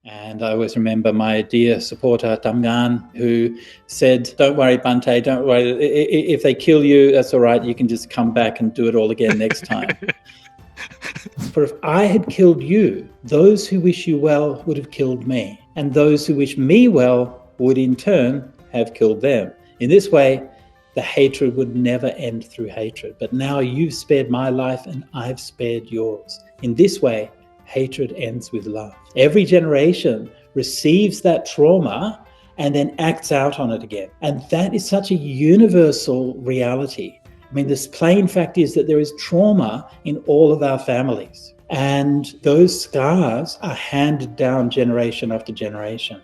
And I always remember my dear supporter, Tamgan, who said, don't worry, Bhante, don't worry. If they kill you, that's all right. You can just come back and do it all again next time. For if I had killed you, those who wish you well would have killed me. And those who wish me well would in turn have killed them. In this way, the hatred would never end through hatred. But now you've spared my life and I've spared yours. In this way, hatred ends with love. Every generation receives that trauma and then acts out on it again. And that is such a universal reality. I mean, this plain fact is that there is trauma in all of our families. And those scars are handed down generation after generation.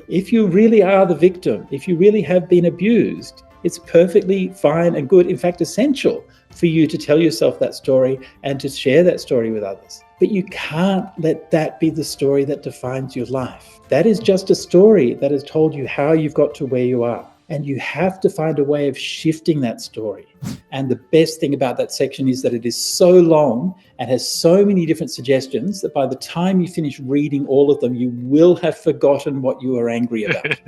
If you really are the victim, if you really have been abused, it's perfectly fine and good, in fact, essential for you to tell yourself that story and to share that story with others. But you can't let that be the story that defines your life. That is just a story that has told you how you've got to where you are. And you have to find a way of shifting that story. And the best thing about that section is that it is so long and has so many different suggestions that by the time you finish reading all of them, you will have forgotten what you were angry about.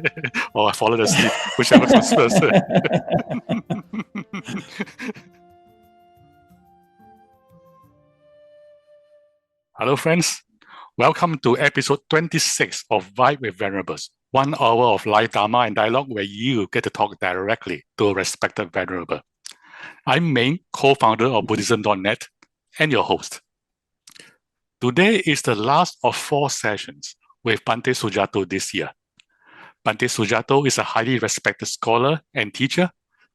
Or I followed asleep, whichever comes first. Hello, friends. Welcome to episode 26 of Vibe with Venerables. 1 hour of live Dharma and dialogue where you get to talk directly to a respected Venerable. I'm Meng, co-founder of Buddhism.net and your host. Today is the last of 4 sessions with Bhante Sujato this year. Bhante Sujato is a highly respected scholar and teacher,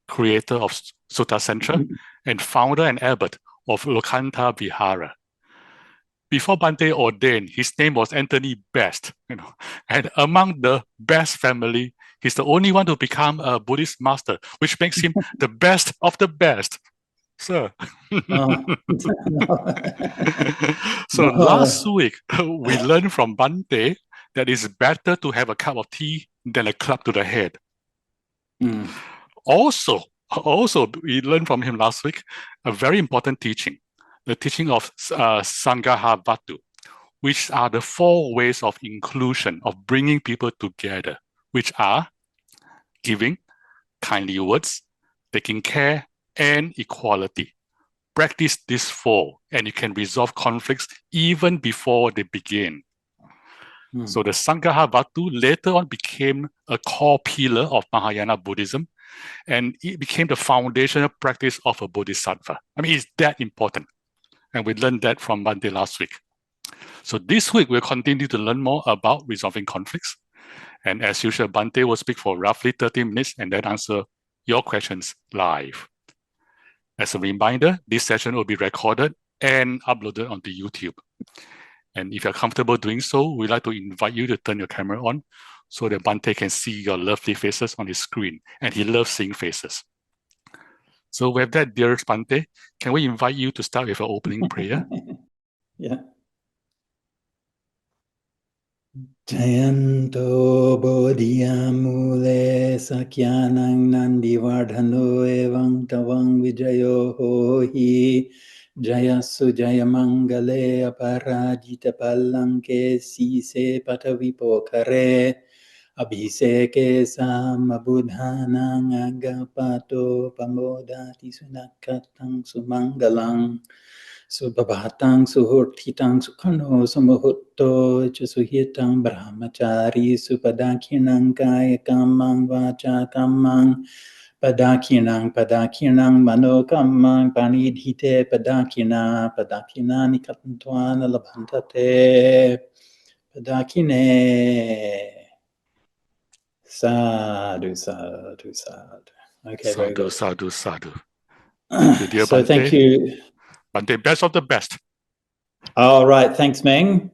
creator of Sutta Centre, and founder and abbot of Lokantha Vihara. Before Bhante ordained, his name was Anthony Best, and among the Best family, he's the only one to become a Buddhist master, which makes him the best of the best. Sir. So last week, we learned from Bhante that it's better to have a cup of tea than a club to the head. Also, we learned from him last week a very important teaching. The teaching of Sanghahavatu, which are the 4 ways of inclusion, of bringing people together, which are giving, kindly words, taking care, and equality. Practice these 4, and you can resolve conflicts even before they begin. So the Sanghahavatu later on became a core pillar of Mahayana Buddhism, and it became the foundational practice of a Bodhisattva. I mean, it's that important. And we learned that from Bhante last week. So this week, we'll continue to learn more about resolving conflicts. And as usual, Bhante will speak for roughly 30 minutes and then answer your questions live. As a reminder, this session will be recorded and uploaded onto YouTube. And if you're comfortable doing so, we'd like to invite you to turn your camera on so that Bhante can see your lovely faces on his screen. And he loves seeing faces. So with that, dear Bhante, can we invite you to start with an opening prayer? Yeah. Jayanto bodhiyamule sakyanang nandivardhano evang tavang vijayo hohi jayasu jayamangale aparajita palanke sise patavipokare Abhiseke samabudhanang agapato pamodati sunakatang sumangalang subhabatang suhurtitang sukhano samahutto chasuhitang brahmachari supadakhinang kaya kamang vacha kamang padakhinang mano kamang panidhite padakhina nikatantwana labhantate padakhine. Sadhu, sadhu, sadhu. Okay, very good. Sadhu. Thank you, dear So Bhante. thank you. Bhante, best of the best. All right, thanks, Meng.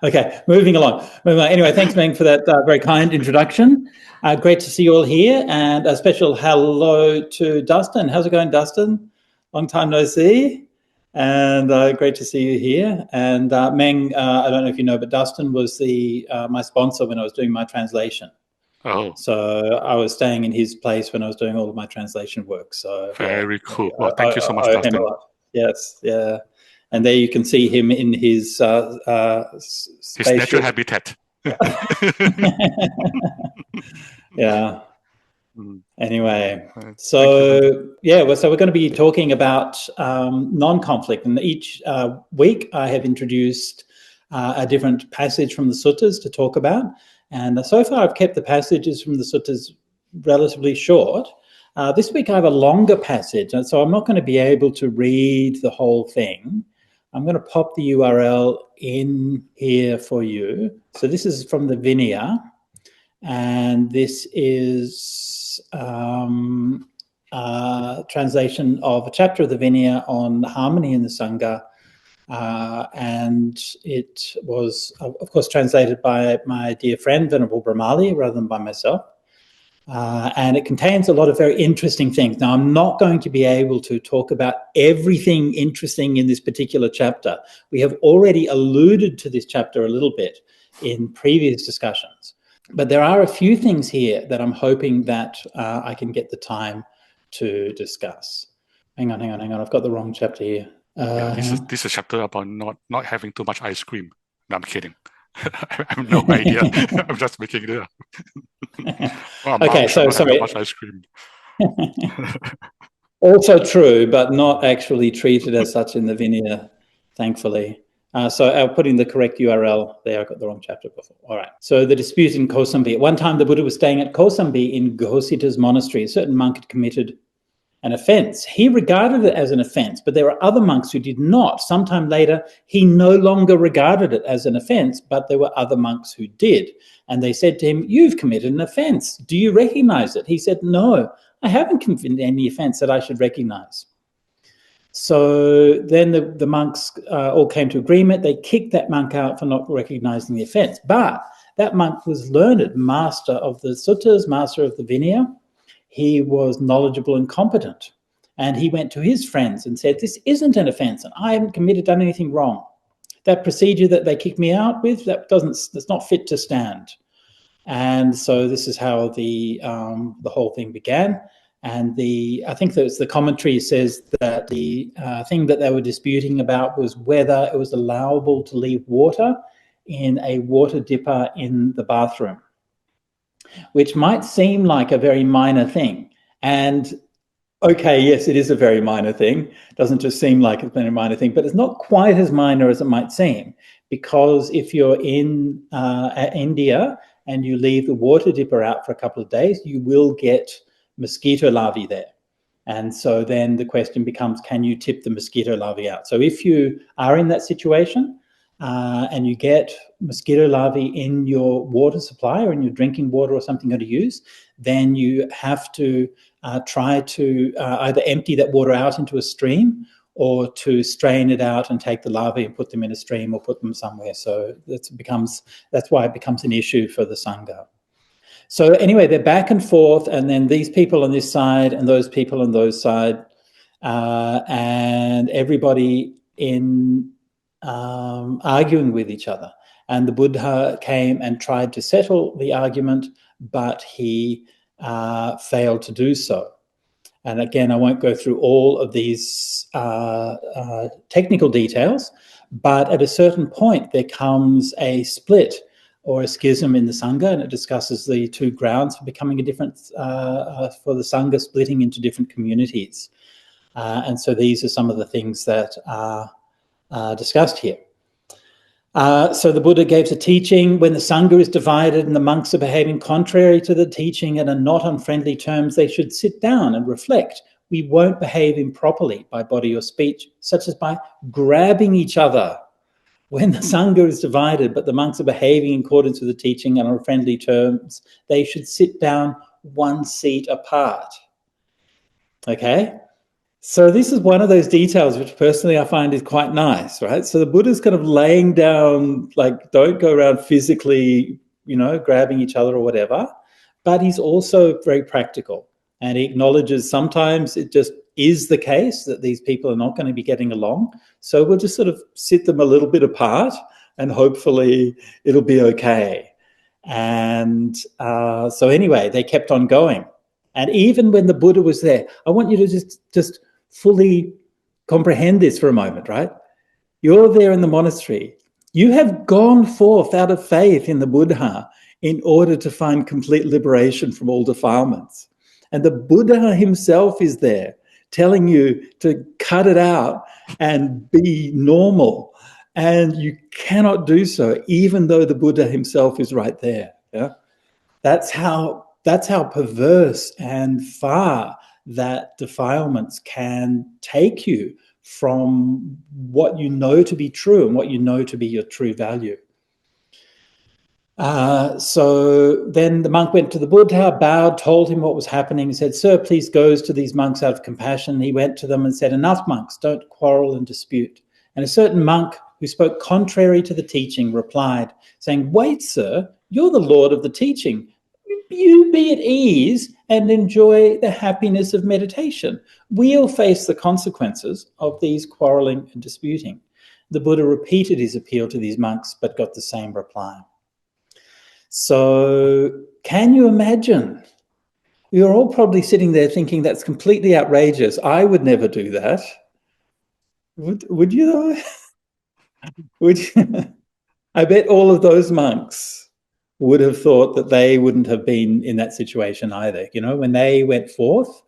Okay, moving along. Anyway, thanks, Meng, for that very kind introduction. Great to see you all here, and a special hello to Dustin. How's it going, Dustin? Long time no see. And great to see you here. And Meng, I don't know if you know, but Dustin was my sponsor when I was doing my translation. Oh. So I was staying in his place when I was doing all of my translation work. So very cool. Well, thank you so much, Dustin. Yes, yeah. And there you can see him in his natural habitat. Yeah. Anyway, so we're going to be talking about non-conflict, and each week I have introduced a different passage from the suttas to talk about, and so far I've kept the passages from the suttas relatively short. This week I have a longer passage, and so I'm not going to be able to read the whole thing. I'm going to pop the URL in here for you. So this is from the Vinaya, and this is translation of a chapter of the Vinaya on harmony in the Sangha, and it was, of course, translated by my dear friend Venerable Brahmali rather than by myself. And it contains a lot of very interesting things. Now, I'm not going to be able to talk about everything interesting in this particular chapter. We have already alluded to this chapter a little bit in previous discussions. But there are a few things here that I'm hoping that I can get the time to discuss. Hang on. I've got the wrong chapter here. This is a chapter about not having too much ice cream. No, I'm kidding. I have no idea. I'm just making it up. Okay, so sorry. Much ice cream. Also true, but not actually treated as such in the Vinaya, thankfully. So I'll put in the correct URL there. I got the wrong chapter before. All right. So the dispute in Kosambi. At one time, the Buddha was staying at Kosambi in Ghosita's monastery. A certain monk had committed an offense. He regarded it as an offense, but there were other monks who did not. Sometime later, he no longer regarded it as an offense, but there were other monks who did. And they said to him, "You've committed an offense. Do you recognize it?" He said, "No, I haven't committed any offense that I should recognize." So then the monks all came to agreement. They kicked that monk out for not recognizing the offense. But that monk was learned, master of the suttas, master of the Vinaya. He was knowledgeable and competent. And he went to his friends and said, "This isn't an offense, and I haven't done anything wrong. That procedure that they kicked me out with, that's not fit to stand." And so this is how the whole thing began. And I think that the commentary says that the thing that they were disputing about was whether it was allowable to leave water in a water dipper in the bathroom, which might seem like a very minor thing. And okay, yes, it is a very minor thing. It doesn't just seem like it's been a minor thing, but it's not quite as minor as it might seem, because if you're in India and you leave the water dipper out for a couple of days, you will get mosquito larvae there. And so then the question becomes, can you tip the mosquito larvae out? So if you are in that situation and you get mosquito larvae in your water supply or in your drinking water or something you're going to use, then you have to try to either empty that water out into a stream or to strain it out and take the larvae and put them in a stream or put them somewhere. So that's why it becomes an issue for the Sangha. So anyway, they're back and forth, and then these people on this side and those people on those side, and everybody in arguing with each other. And the Buddha came and tried to settle the argument, but he failed to do so. And again, I won't go through all of these technical details, but at a certain point, there comes a split or a schism in the Sangha, and it discusses the two grounds for becoming a different, for the Sangha splitting into different communities. And so these are some of the things that are discussed here. So the Buddha gave a teaching: when the Sangha is divided and the monks are behaving contrary to the teaching and are not on friendly terms, they should sit down and reflect. We won't behave improperly by body or speech, such as by grabbing each other. When the Sangha is divided, but the monks are behaving in accordance with the teaching and on friendly terms, they should sit down 1 seat apart. Okay? So this is one of those details which personally I find is quite nice, right? So the Buddha's kind of laying down, like, don't go around physically, grabbing each other or whatever, but he's also very practical. And he acknowledges sometimes it just is the case that these people are not going to be getting along. So we'll just sort of sit them a little bit apart and hopefully it'll be okay. And so anyway, they kept on going. And even when the Buddha was there, I want you to just fully comprehend this for a moment, right? You're there in the monastery. You have gone forth out of faith in the Buddha in order to find complete liberation from all defilements. And the Buddha himself is there telling you to cut it out and be normal. And you cannot do so, even though the Buddha himself is right there. Yeah? That's how perverse and far that defilements can take you from what you know to be true and what you know to be your true value. So then the monk went to the Buddha, bowed, told him what was happening. He said, "Sir, please go to these monks out of compassion." He went to them and said, "Enough, monks, don't quarrel and dispute." And a certain monk who spoke contrary to the teaching replied, saying, "Wait, sir, you're the Lord of the teaching. You be at ease and enjoy the happiness of meditation. We'll face the consequences of these quarreling and disputing." The Buddha repeated his appeal to these monks, but got the same reply. So can you imagine? You're all probably sitting there thinking that's completely outrageous. I would never do that. Would you though? Would you? I bet all of those monks would have thought that they wouldn't have been in that situation either. You know, when they went forth,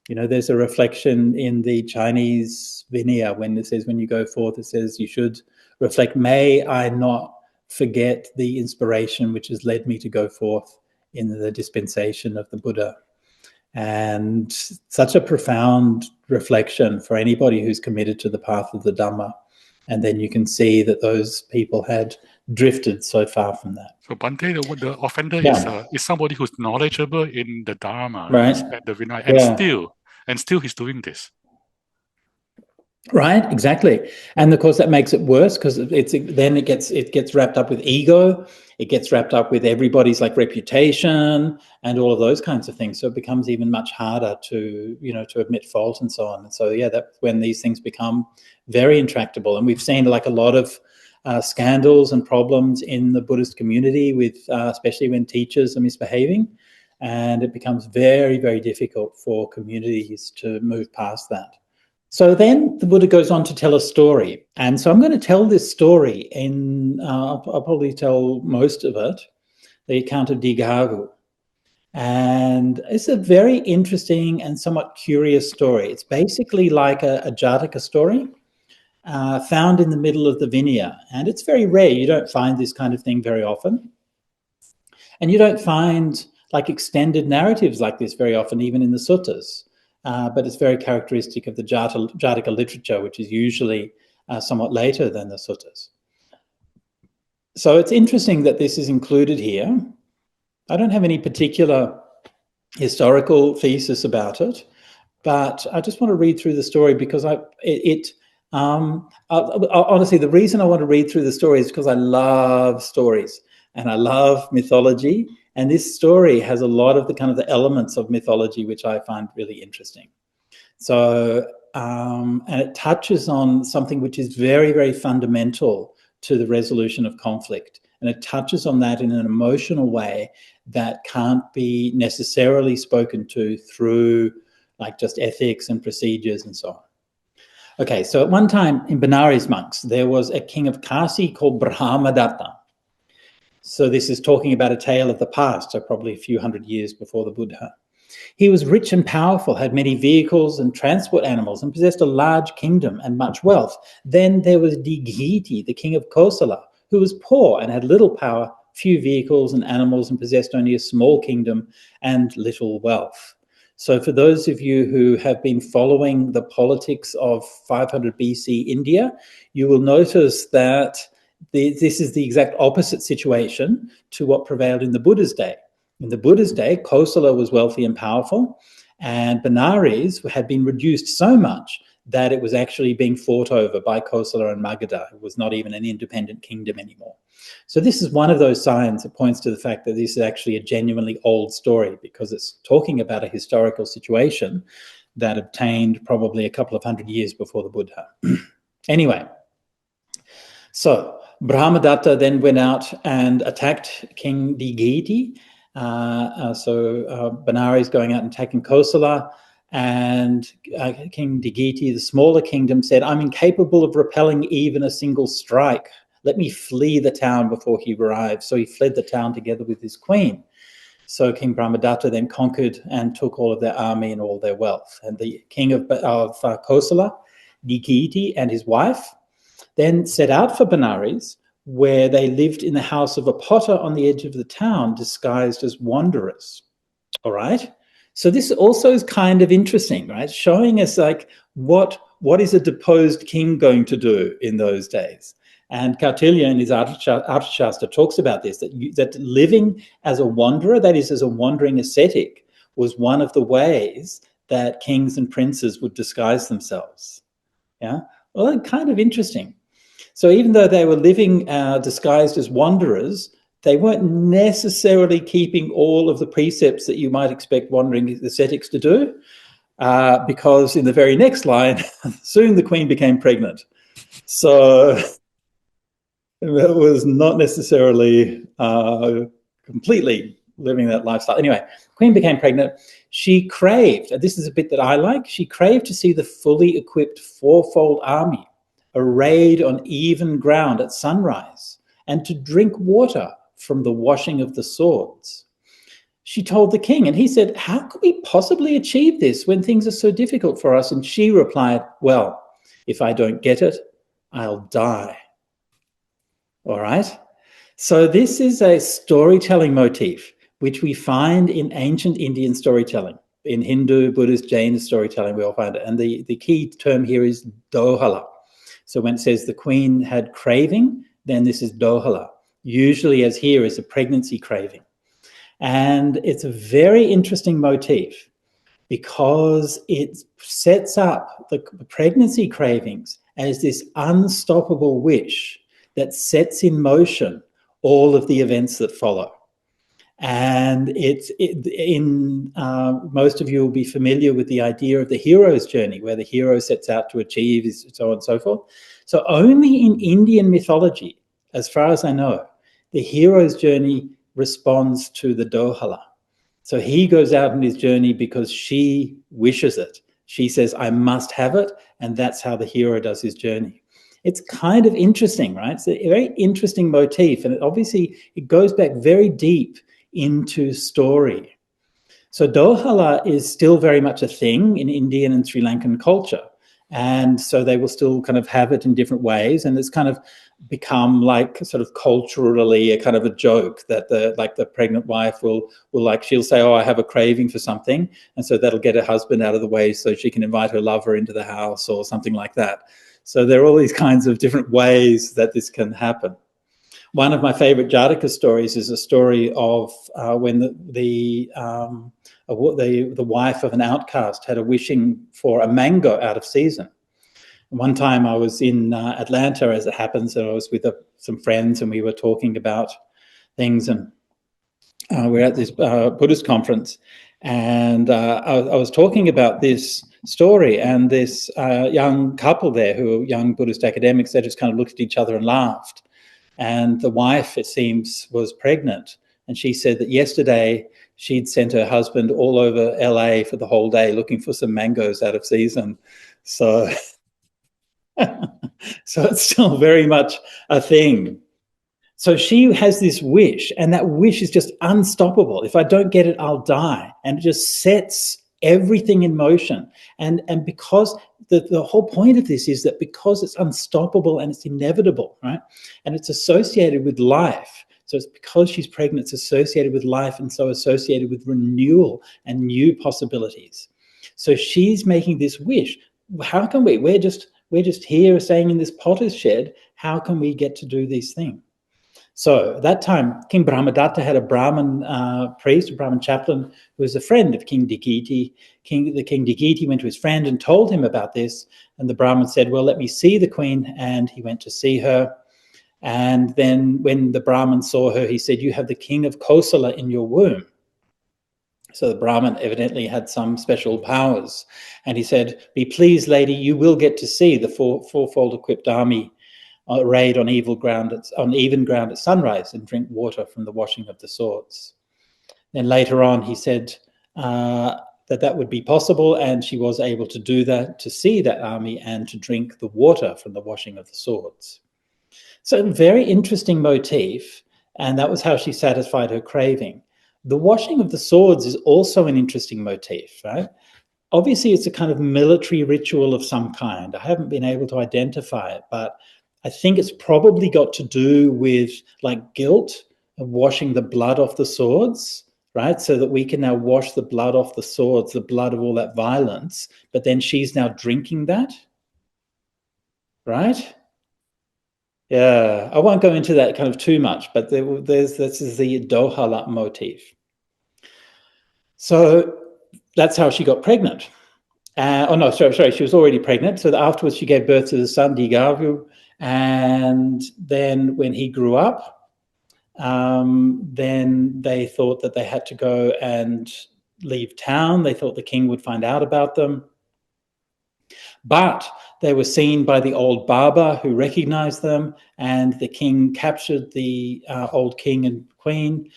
you know, there's a reflection in the Chinese Vinaya when it says, when you go forth, it says you should reflect, may I not forget the inspiration which has led me to go forth in the dispensation of the Buddha. And such a profound reflection for anybody who's committed to the path of the Dhamma. And then you can see that those people had drifted so far from that. So Bhante, the offender is somebody who's knowledgeable in the Dharma, right? And the Vinaya, and still he's doing this. Right, exactly. And of course that makes it worse because it gets wrapped up with ego, it gets wrapped up with everybody's like reputation and all of those kinds of things. So it becomes even much harder to, you know, to admit fault and so on. And so that's when these things become very intractable. And we've seen like a lot of scandals and problems in the Buddhist community with especially when teachers are misbehaving, and it becomes very, very difficult for communities to move past that. So then the Buddha goes on to tell a story. And so I'm going to tell this story I'll probably tell most of it, the account of Dīghāvu. And it's a very interesting and somewhat curious story. It's basically like a Jataka story found in the middle of the Vinaya. And it's very rare. You don't find this kind of thing very often. And you don't find like extended narratives like this very often, even in the suttas. But it's very characteristic of the Jataka literature, which is usually somewhat later than the suttas. So it's interesting that this is included here. I don't have any particular historical thesis about it, but I just want to read through the story because honestly, the reason I want to read through the story is because I love stories and I love mythology. And this story has a lot of the elements of mythology, which I find really interesting. So, and it touches on something which is very, very fundamental to the resolution of conflict. And it touches on that in an emotional way that can't be necessarily spoken to through like just ethics and procedures and so on. Okay, so at one time in Benares monks, there was a king of Kasi called Brahmadatta. So this is talking about a tale of the past, so probably a few hundred years before the Buddha. He was rich and powerful, had many vehicles and transport animals, and possessed a large kingdom and much wealth. Then there was Dīghāvu, the king of Kosala, who was poor and had little power, few vehicles and animals, and possessed only a small kingdom and little wealth. So for those of you who have been following the politics of 500 BC India, you will notice that this is the exact opposite situation to what prevailed in the Buddha's day. In the Buddha's day, Kosala was wealthy and powerful, and Benares had been reduced so much that it was actually being fought over by Kosala and Magadha. It was not even an independent kingdom anymore. So this is one of those signs that points to the fact that this is actually a genuinely old story, because it's talking about a historical situation that obtained probably a couple of hundred years before the Buddha. Anyway, so Brahmadatta then went out and attacked King Dīghāvu. So Benares going out and attacking Kosala, And King Dīghāvu, the smaller kingdom, said, I'm incapable of repelling even a single strike. Let me flee the town before he arrives. So he fled the town together with his queen. So King Brahmadatta then conquered and took all of their army and all their wealth. And the king of Kosala, Dīghāvu, and his wife then set out for Benares, where they lived in the house of a potter on the edge of the town, disguised as wanderers. All right? So this also is kind of interesting, right? Showing us like what is a deposed king going to do in those days. And Kautilya in his Arthashastra talks about this, that living as a wanderer, that is as a wandering ascetic, was one of the ways that kings and princes would disguise themselves. Yeah, well, kind of interesting. So even though they were living disguised as wanderers, they weren't necessarily keeping all of the precepts that you might expect wandering ascetics to do, because in the very next line, soon the queen became pregnant. So it was not necessarily completely living that lifestyle. Anyway, queen became pregnant. She craved, and this is a bit that I like, she craved to see the fully equipped fourfold army arrayed on even ground at sunrise, and to drink water from the washing of the swords. She told the king, and he said, how could we possibly achieve this when things are so difficult for us? And she replied, well, if I don't get it, I'll die. All right? So this is a storytelling motif which we find in ancient Indian storytelling. In Hindu, Buddhist, Jain storytelling, we all find it. And the key term here is dohala. So when it says the queen had craving, then this is dohala. Usually, as here, is a pregnancy craving. And it's a very interesting motif because it sets up the pregnancy cravings as this unstoppable wish that sets in motion all of the events that follow. And most of you will be familiar with the idea of the hero's journey, where the hero sets out to achieve, so on and so forth. So only in Indian mythology, as far as I know, the hero's journey responds to the dohala. So he goes out on his journey because she wishes it. She says, I must have it, and that's how the hero does his journey. It's kind of interesting, right? It's a very interesting motif, and it goes back very deep into story. So dohala is still very much a thing in Indian and Sri Lankan culture. And so they will still kind of have it in different ways. And it's kind of become like sort of culturally a kind of a joke that the pregnant wife will she'll say, oh, I have a craving for something. And so that'll get her husband out of the way so she can invite her lover into the house or something like that. So there are all these kinds of different ways that this can happen. One of my favorite Jataka stories is a story of when the wife of an outcast had a wishing for a mango out of season. One time I was in Atlanta, as it happens, and I was with some friends, and we were talking about things, and we're at this Buddhist conference, and I was talking about this story, and this young couple there, who were young Buddhist academics, they just kind of looked at each other and laughed. And the wife, it seems, was pregnant. And she said that yesterday she'd sent her husband all over LA for the whole day looking for some mangoes out of season. So, so it's still very much a thing. So she has this wish, and that wish is just unstoppable. If I don't get it, I'll die. And it just sets everything in motion. And because the whole point of this is that because it's unstoppable and it's inevitable, right? And it's associated with life. So it's because she's pregnant, it's associated with life, and so associated with renewal and new possibilities. So she's making this wish. How can we're just here staying in this potter's shed. How can we get to do these things? So at that time, King Brahmadatta had a Brahmin priest, a Brahmin chaplain, who was a friend of King Dīghāvu. King Dīghāvu went to his friend and told him about this. And the Brahmin said, well, let me see the queen. And he went to see her. And then when the Brahmin saw her, he said, you have the king of Kosala in your womb. So the Brahmin evidently had some special powers. And he said, be pleased, lady, you will get to see the fourfold equipped army arrayed on even ground at sunrise, and drink water from the washing of the swords. Then later on, he said that that would be possible, and she was able to do that, to see that army and to drink the water from the washing of the swords. So a very interesting motif, and that was how she satisfied her craving. The washing of the swords is also an interesting motif, right? Obviously, it's a kind of military ritual of some kind. I haven't been able to identify it, but I think it's probably got to do with like guilt of washing the blood off the swords, right? So that we can now wash the blood off the swords, the blood of all that violence, but then she's now drinking that, right? Yeah, I won't go into that kind of too much, but this is the dohala motif. So that's how she got pregnant. She was already pregnant. So afterwards she gave birth to the son, Dīghāvu, and then when he grew up, then they thought that they had to go and leave town. They thought the king would find out about them. But they were seen by the old Baba, who recognized them, and the king captured the old king and queen,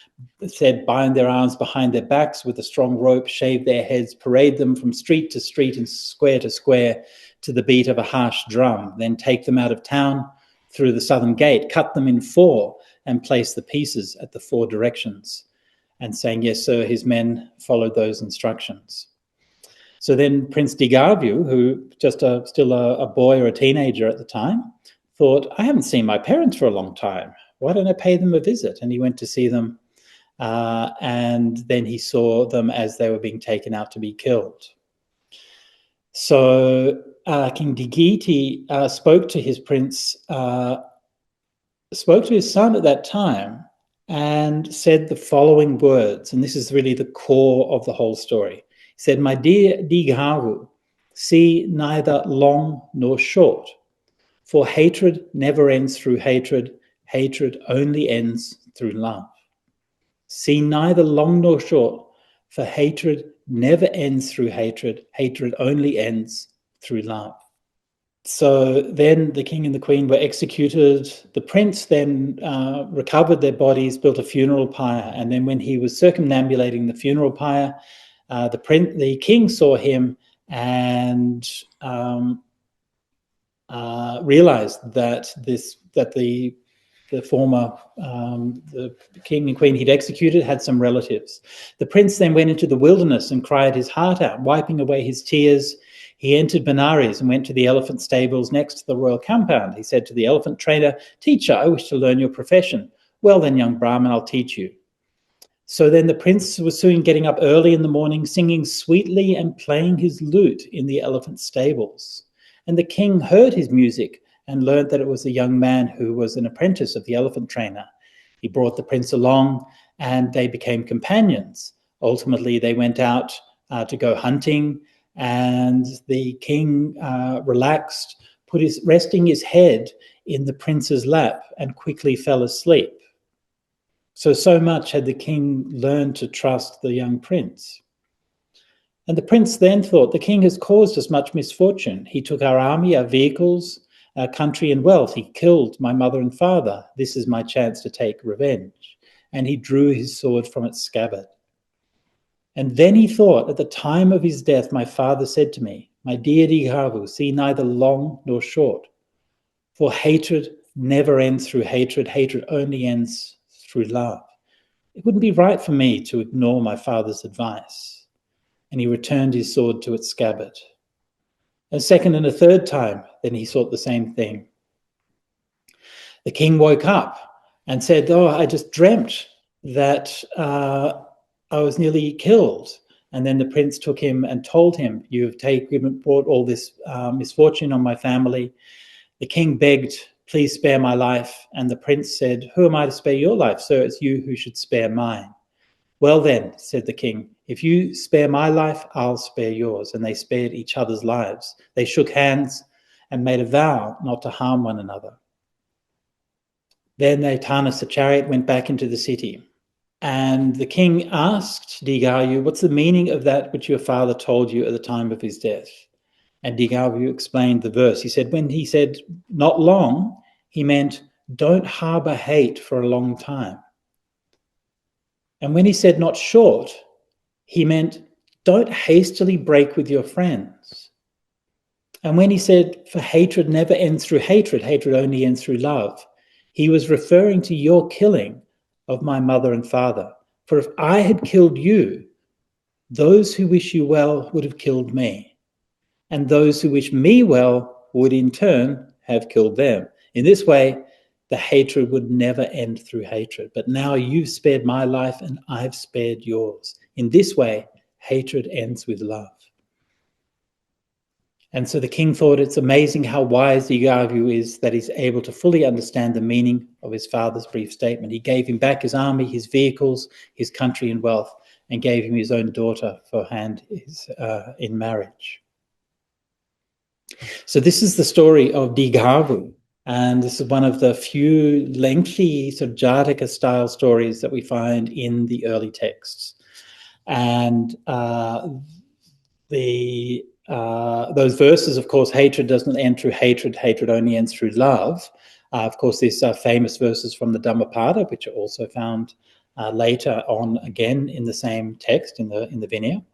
said bind their arms behind their backs with a strong rope, shave their heads, parade them from street to street and square to square to the beat of a harsh drum, then take them out of town through the southern gate, cut them in four, and place the pieces at the four directions. And saying, yes, sir, his men followed those instructions. So then Prince Dīghāvu, who just still a boy or a teenager at the time, thought, I haven't seen my parents for a long time. Why don't I pay them a visit? And he went to see them. And then he saw them as they were being taken out to be killed. So King Dīghiti spoke to his prince, spoke to his son at that time, and said the following words, and this is really the core of the whole story. He said, my dear Dīghāvu, see neither long nor short, for hatred never ends through hatred, hatred only ends through love. See neither long nor short, for hatred never ends through hatred, hatred only ends through love. So then the king and the queen were executed. The prince then recovered their bodies, built a funeral pyre, and then when he was circumambulating the funeral pyre, the king saw him and realized that the former the king and queen he'd executed had some relatives. The prince then went into the wilderness and cried his heart out, wiping away his tears. He entered Benares and went to the elephant stables next to the royal compound. He said to the elephant trainer, teacher, I wish to learn your profession. Well then, young Brahmin, I'll teach you. So then the prince was soon getting up early in the morning, singing sweetly and playing his lute in the elephant stables. And the king heard his music and learned that it was a young man who was an apprentice of the elephant trainer. He brought the prince along and they became companions. Ultimately, they went out to go hunting, and the king relaxed, resting his head in the prince's lap, and quickly fell asleep. So much had the king learned to trust the young prince. And the prince then thought, the king has caused us much misfortune. He took our army, our vehicles, our country and wealth. He killed my mother and father. This is my chance to take revenge. And he drew his sword from its scabbard. And then he thought, at the time of his death, my father said to me, my dear Dīghāvu, see neither long nor short, for hatred never ends through hatred. Hatred only ends through love. It wouldn't be right for me to ignore my father's advice. And he returned his sword to its scabbard. A second and a third time, then he thought the same thing. The king woke up and said, oh, I just dreamt that I was nearly killed. And then the prince took him and told him, you have brought all this misfortune on my family. The king begged, please spare my life. And the prince said, who am I to spare your life, sir? It's you who should spare mine. Well then, said the king, if you spare my life, I'll spare yours. And they spared each other's lives. They shook hands and made a vow not to harm one another. Then they harnessed the chariot, went back into the city. And the king asked Dīghāvu, what's the meaning of that which your father told you at the time of his death? And Dīghāvu explained the verse. He said, when he said not long, he meant don't harbor hate for a long time. And when he said not short, he meant don't hastily break with your friends. And when he said, for hatred never ends through hatred, hatred only ends through love, he was referring to your killing of my mother and father. For if I had killed you, those who wish you well would have killed me. And those who wish me well would in turn have killed them. In this way, the hatred would never end through hatred. But now you've spared my life and I've spared yours. In this way, hatred ends with love. And so the king thought it's amazing how wise Dīghāvu is, that he's able to fully understand the meaning of his father's brief statement. He gave him back his army, his vehicles, his country and wealth, and gave him his own daughter for hand in marriage. So this is the story of Dīghāvu, and this is one of the few lengthy sort of Jataka-style stories that we find in the early texts. And those verses, of course, hatred doesn't end through hatred, hatred only ends through love. Of course, these are famous verses from the Dhammapada, which are also found later on again in the same text, in the Vinaya.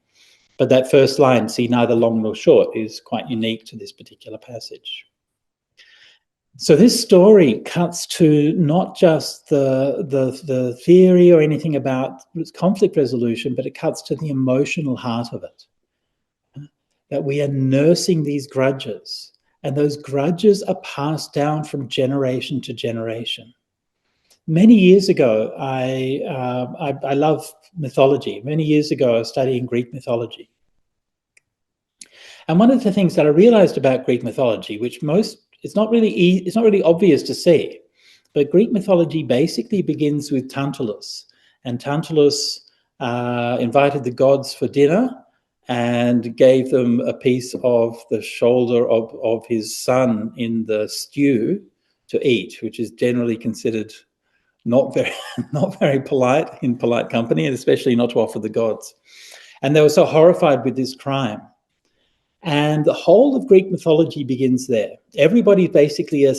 But that first line, see neither long nor short, is quite unique to this particular passage. So this story cuts to not just the theory or anything about conflict resolution, but it cuts to the emotional heart of it. That we are nursing these grudges, and those grudges are passed down from generation to generation. Many years ago, I love mythology. Many years ago, I was studying Greek mythology. And one of the things that I realized about Greek mythology, which it's not really obvious to see, but Greek mythology basically begins with Tantalus. And Tantalus invited the gods for dinner and gave them a piece of the shoulder of his son in the stew to eat, which is generally considered not very polite in polite company, and especially not to offer the gods. And they were so horrified with this crime. And the whole of Greek mythology begins there. Everybody's basically a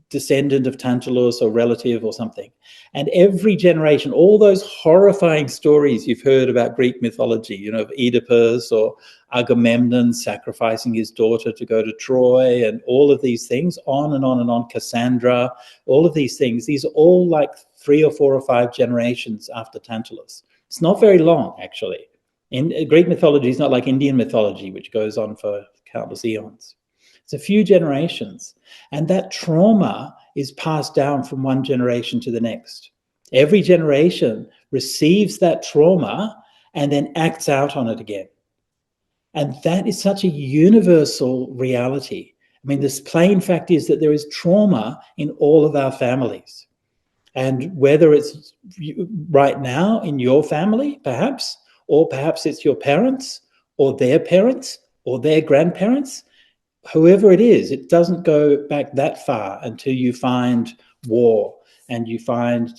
descendant of Tantalus or relative or something. And every generation, all those horrifying stories you've heard about Greek mythology, of Oedipus or Agamemnon sacrificing his daughter to go to Troy, and all of these things, on and on and on, Cassandra, all of these things, these are all like 3 or 4 or 5 generations after Tantalus. It's not very long, actually. In Greek mythology is not like Indian mythology, which goes on for countless eons. It's a few generations. And that trauma is passed down from one generation to the next. Every generation receives that trauma and then acts out on it again. And that is such a universal reality. I mean, this plain fact is that there is trauma in all of our families. And whether it's right now in your family, perhaps, or perhaps it's your parents or their grandparents, whoever it is, it doesn't go back that far until you find war and you find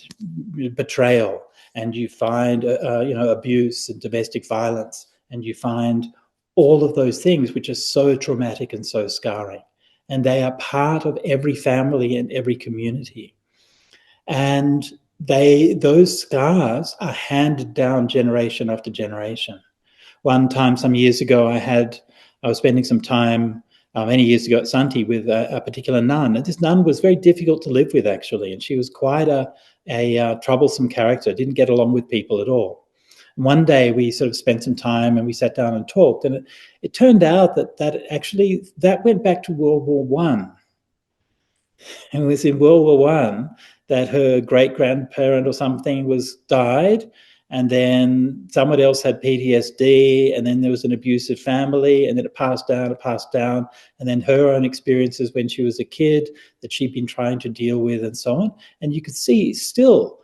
betrayal and you find abuse and domestic violence, and you find all of those things which are so traumatic and so scarring. And they are part of every family and every community. And those scars are handed down generation after generation. One time, some years ago, I was spending some time many years ago at Santi with a particular nun. And this nun was very difficult to live with, actually, and she was quite a troublesome character, didn't get along with people at all. And one day we sort of spent some time and we sat down and talked, and it turned out that went back to World War I. And it was in World War I that her great-grandparent or something died, and then someone else had PTSD, and then there was an abusive family, and then it passed down, and then her own experiences when she was a kid that she'd been trying to deal with, and so on. And you could see still,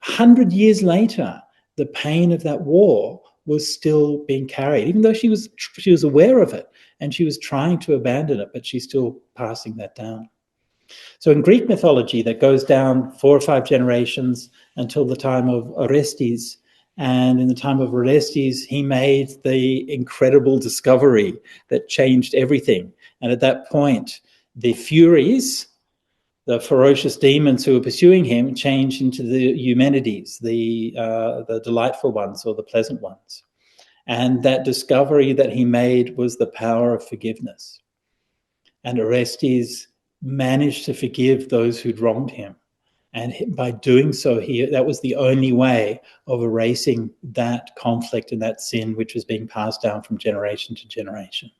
100 years later, the pain of that war was still being carried, even though she was aware of it, and she was trying to abandon it, but she's still passing that down. So in Greek mythology, that goes down 4 or 5 generations until the time of Orestes. And in the time of Orestes, he made the incredible discovery that changed everything. And at that point, the Furies, the ferocious demons who were pursuing him, changed into the Eumenides, the delightful ones or the pleasant ones. And that discovery that he made was the power of forgiveness. And Orestes managed to forgive those who'd wronged him. And by doing so, that was the only way of erasing that conflict and that sin which was being passed down from generation to generation.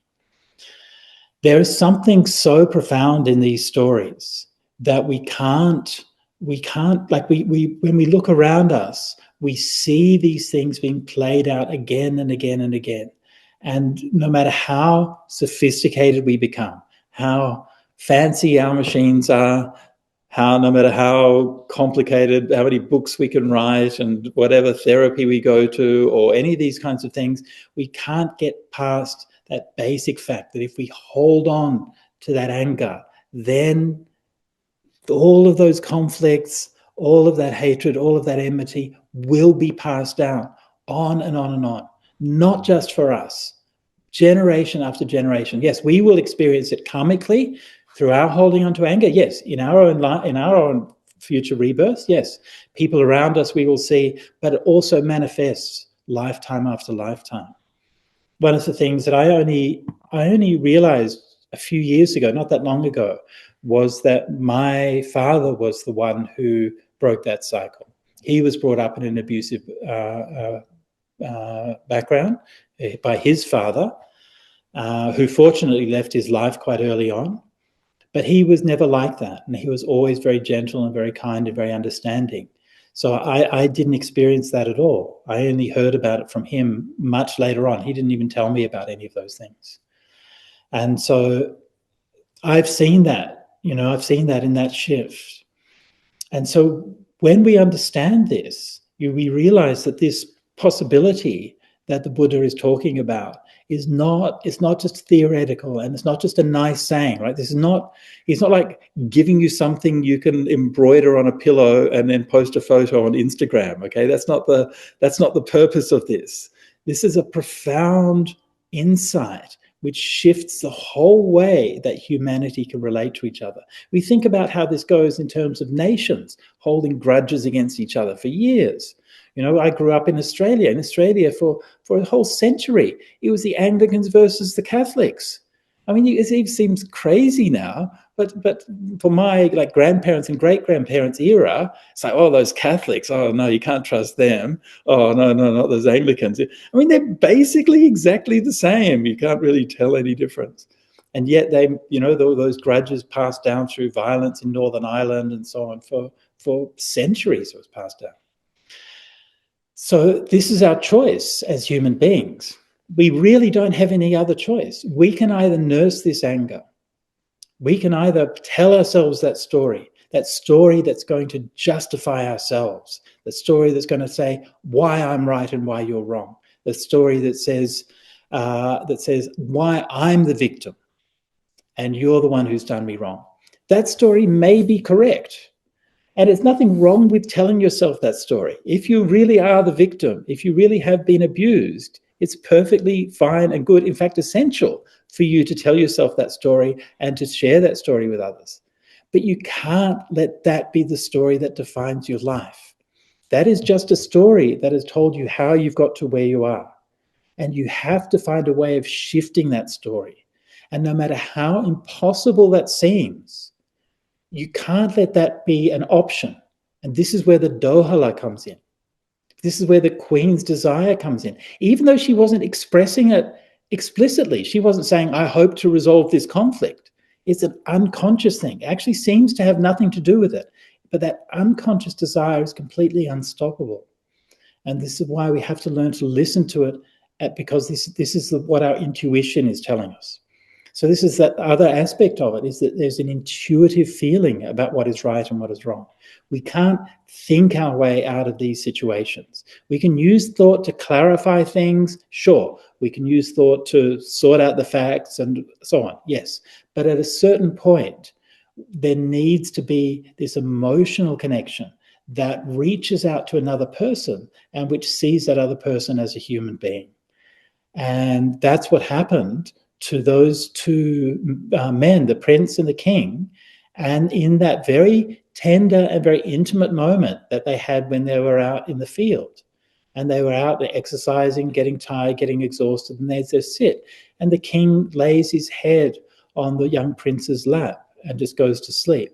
There is something so profound in these stories that we can't, like when we look around us, we see these things being played out again and again and again. And no matter how sophisticated we become, how fancy our machines are, no matter how complicated, how many books we can write and whatever therapy we go to or any of these kinds of things, we can't get past that basic fact that if we hold on to that anger, then all of those conflicts, all of that hatred, all of that enmity will be passed down on and on and on, not just for us, generation after generation. Yes, we will experience it karmically through our holding on to anger. Yes, in our own future rebirths. Yes, people around us we will see, but it also manifests lifetime after lifetime. One of the things that I only realized a few years ago, not that long ago, was that my father was the one who broke that cycle. He was brought up in an abusive background by his father, who fortunately left his life quite early on. But he was never like that. And he was always very gentle and very kind and very understanding. So I didn't experience that at all. I only heard about it from him much later on. He didn't even tell me about any of those things. And so I've seen that, I've seen that in that shift. And so when we understand this, we realize that this possibility that the Buddha is talking about it's not just theoretical, and it's not just a nice saying, right? He's not like giving you something you can embroider on a pillow and then post a photo on Instagram. Okay, that's not the purpose of this. This is a profound insight which shifts the whole way that humanity can relate to each other. We think about how this goes in terms of nations holding grudges against each other for years. I grew up in Australia. In Australia, for a whole century, it was the Anglicans versus the Catholics. I mean, it seems crazy now, but for my grandparents and great-grandparents' era, it's like, oh, those Catholics, oh, no, you can't trust them. Oh, no, not those Anglicans. I mean, they're basically exactly the same. You can't really tell any difference. And yet those grudges passed down through violence in Northern Ireland and so on for centuries. It was passed down. So this is our choice as human beings. We really don't have any other choice. We can either nurse this anger. We can either tell ourselves that story that's going to justify ourselves, the story that's going to say why I'm right and why you're wrong, the story that says why I'm the victim and you're the one who's done me wrong. That story may be correct. And there's nothing wrong with telling yourself that story. If you really are the victim, if you really have been abused, it's perfectly fine and good, in fact, essential for you to tell yourself that story and to share that story with others. But you can't let that be the story that defines your life. That is just a story that has told you how you've got to where you are. And you have to find a way of shifting that story. And no matter how impossible that seems, you can't let that be an option. And this is where the dohala comes in. This is where the queen's desire comes in. Even though she wasn't expressing it explicitly, she wasn't saying, I hope to resolve this conflict. It's an unconscious thing. It actually seems to have nothing to do with it. But that unconscious desire is completely unstoppable. And this is why we have to learn to listen to it, because this is what our intuition is telling us. So this is that other aspect of it, is that there's an intuitive feeling about what is right and what is wrong. We can't think our way out of these situations. We can use thought to clarify things, sure. We can use thought to sort out the facts and so on, yes. But at a certain point, there needs to be this emotional connection that reaches out to another person and which sees that other person as a human being. And that's what happened to those two men, the prince and the king, and in that very tender and very intimate moment that they had when they were out in the field. And they were out there exercising, getting tired, getting exhausted, and they just sit. And the king lays his head on the young prince's lap and just goes to sleep.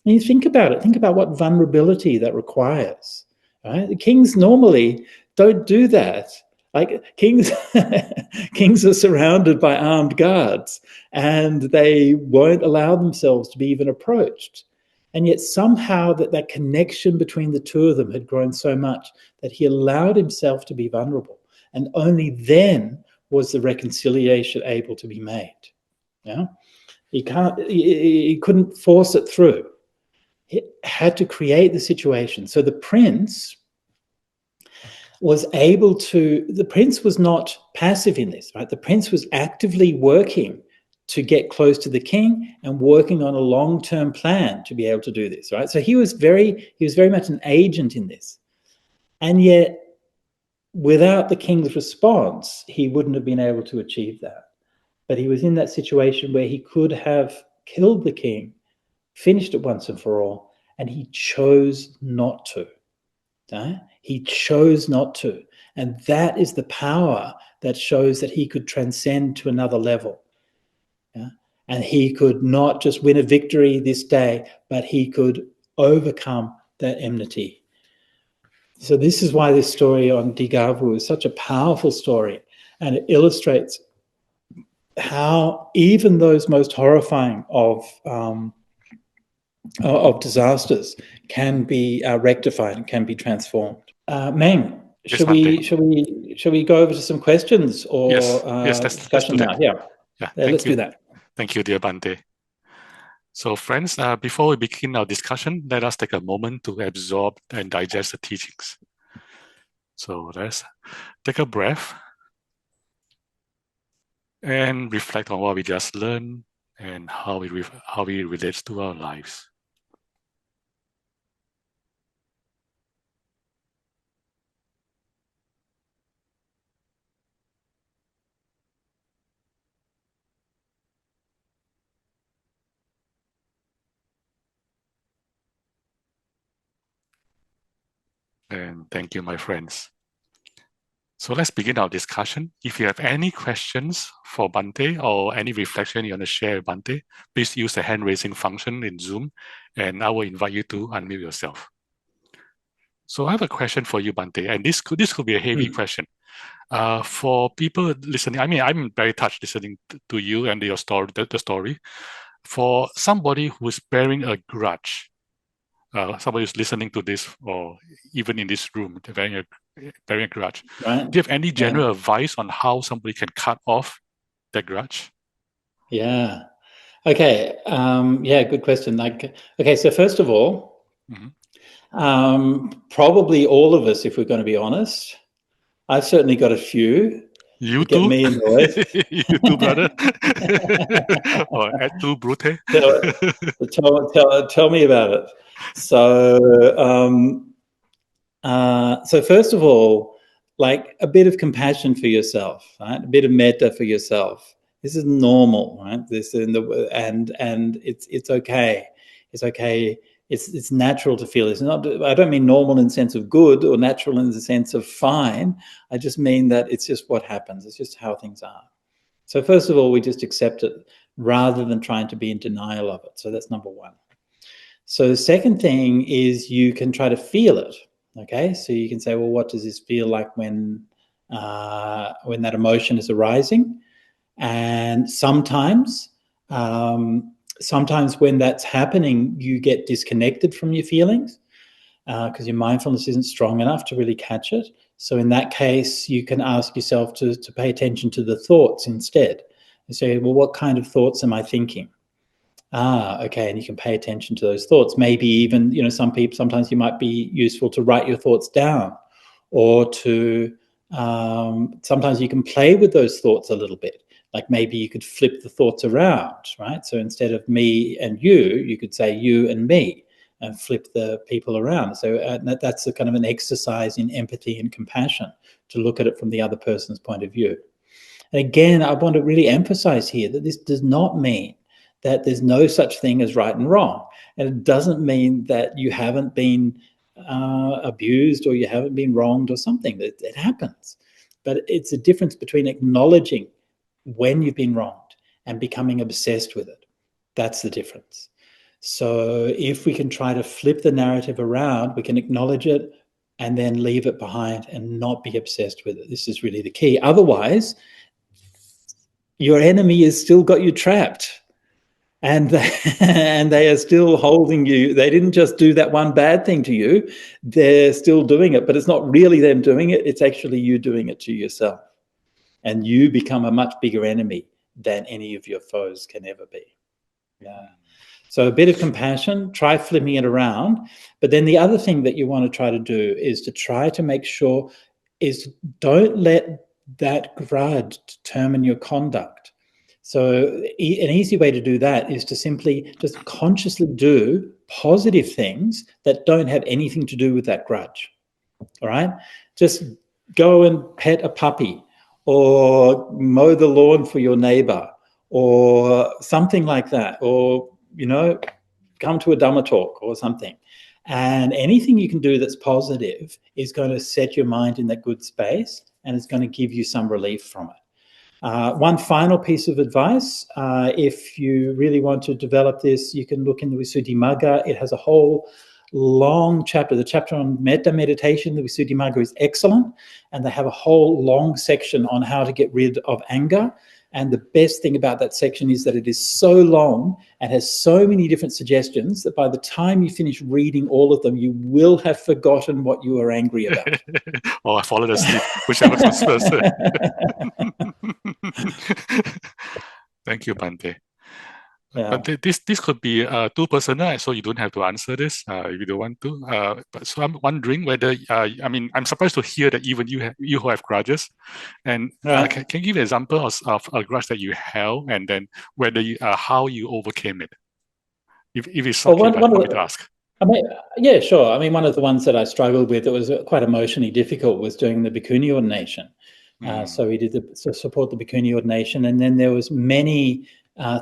And you think about it, think about what vulnerability that requires. Right? The kings normally don't do that. Like kings, kings are surrounded by armed guards, and they won't allow themselves to be even approached. And yet somehow that connection between the two of them had grown so much that he allowed himself to be vulnerable. And only then was the reconciliation able to be made. Yeah? He couldn't force it through. He had to create the situation. So the prince was able to, the prince was not passive in this, right? The prince was actively working to get close to the king and working on a long-term plan to be able to do this, right? So he was very much an agent in this. And yet, without the king's response, he wouldn't have been able to achieve that. But he was in that situation where he could have killed the king, finished it once and for all, and he chose not to. Right? He chose not to. And that is the power that shows that he could transcend to another level. Yeah? And he could not just win a victory this day, but he could overcome that enmity. So this is why this story on Dīghāvu is such a powerful story, and it illustrates how even those most horrifying of disasters can be rectified and can be transformed. Meng, Yes, shall we go over to some questions or discussion now? Yeah, let's do that. Thank you, dear Bhante. So friends, before we begin our discussion, let us take a moment to absorb and digest the teachings. So let's take a breath and reflect on what we just learned and how it relates to our lives. And thank you, my friends. So let's begin our discussion. If you have any questions for Bhante or any reflection you want to share with Bhante, please use the hand-raising function in Zoom, and I will invite you to unmute yourself. So I have a question for you, Bhante, and this could be a heavy question. For people listening, I mean, I'm very touched listening to you and your story, the story. For somebody who's bearing a grudge, somebody who's listening to this, or even in this room, bearing a grudge. Right. Do you have any general advice on how somebody can cut off that grudge? Yeah. Okay. Good question. So first of all, probably all of us, if we're going to be honest, I've certainly got a few. You get too? Me annoyed. You too, brother? Or et tu, Brute? Tell me about it. So first of all, like a bit of compassion for yourself, right? A bit of metta for yourself. This is normal, right? And it's okay. It's okay. It's natural to feel this. I don't mean normal in the sense of good or natural in the sense of fine. I just mean that it's just what happens. It's just how things are. So first of all, we just accept it rather than trying to be in denial of it. So that's number one. So the second thing is you can try to feel it. Okay, so you can say, well, what does this feel like when that emotion is arising? And sometimes when that's happening, you get disconnected from your feelings because your mindfulness isn't strong enough to really catch it. So in that case, you can ask yourself to pay attention to the thoughts instead. And say, well, what kind of thoughts am I thinking? Okay, and you can pay attention to those thoughts. Maybe even, sometimes you might be useful to write your thoughts down, or to sometimes you can play with those thoughts a little bit. Like maybe you could flip the thoughts around, right? So instead of me and you could say you and me, and flip the people around. So that's a kind of an exercise in empathy and compassion, to look at it from the other person's point of view. And again, I want to really emphasize here that this does not mean that there's no such thing as right and wrong. And it doesn't mean that you haven't been abused or you haven't been wronged or something. It happens. But it's a difference between acknowledging when you've been wronged and becoming obsessed with it. That's the difference. So if we can try to flip the narrative around, we can acknowledge it and then leave it behind and not be obsessed with it. This is really the key. Otherwise, your enemy has still got you trapped. And they are still holding you. They didn't just do that one bad thing to you. They're still doing it, but it's not really them doing it. It's actually you doing it to yourself. And you become a much bigger enemy than any of your foes can ever be. Yeah. So a bit of compassion, try flipping it around. But then the other thing that you want to try to do is to try to make sure is don't let that grudge determine your conduct. So an easy way to do that is to simply just consciously do positive things that don't have anything to do with that grudge. All right? Just go and pet a puppy or mow the lawn for your neighbor or something like that, or, come to a Dhamma talk or something. And anything you can do that's positive is going to set your mind in that good space and it's going to give you some relief from it. One final piece of advice, if you really want to develop this, you can look in the Visuddhimagga. It has a whole long chapter. The chapter on Mettā meditation, the Visuddhimagga, is excellent. And they have a whole long section on how to get rid of anger. And the best thing about that section is that it is so long and has so many different suggestions that by the time you finish reading all of them, you will have forgotten what you were angry about. Or I fallen asleep, whichever comes first. Thank you, Bhante. Yeah. But this could be too personal, so you don't have to answer this if you don't want to. But so I'm wondering whether I'm surprised to hear that even you who have grudges, and Right. can you give an example of a grudge that you held, and then whether how you overcame it, if it's okay for me to ask. Yeah, sure. One of the ones that I struggled with that was quite emotionally difficult was doing the Bhikkunī ordination. So we did support the Bhikkunī ordination, and then there was many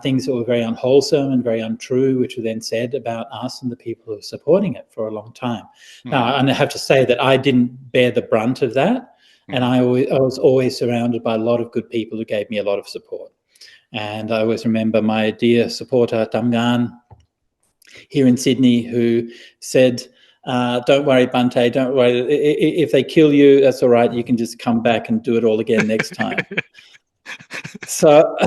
things that were very unwholesome and very untrue, which were then said about us and the people who were supporting it for a long time. Now, and I have to say that I didn't bear the brunt of that, and I was always surrounded by a lot of good people who gave me a lot of support. And I always remember my dear supporter, Tamgan, here in Sydney, who said, don't worry, Bhante, don't worry. If they kill you, that's all right. You can just come back and do it all again next time. So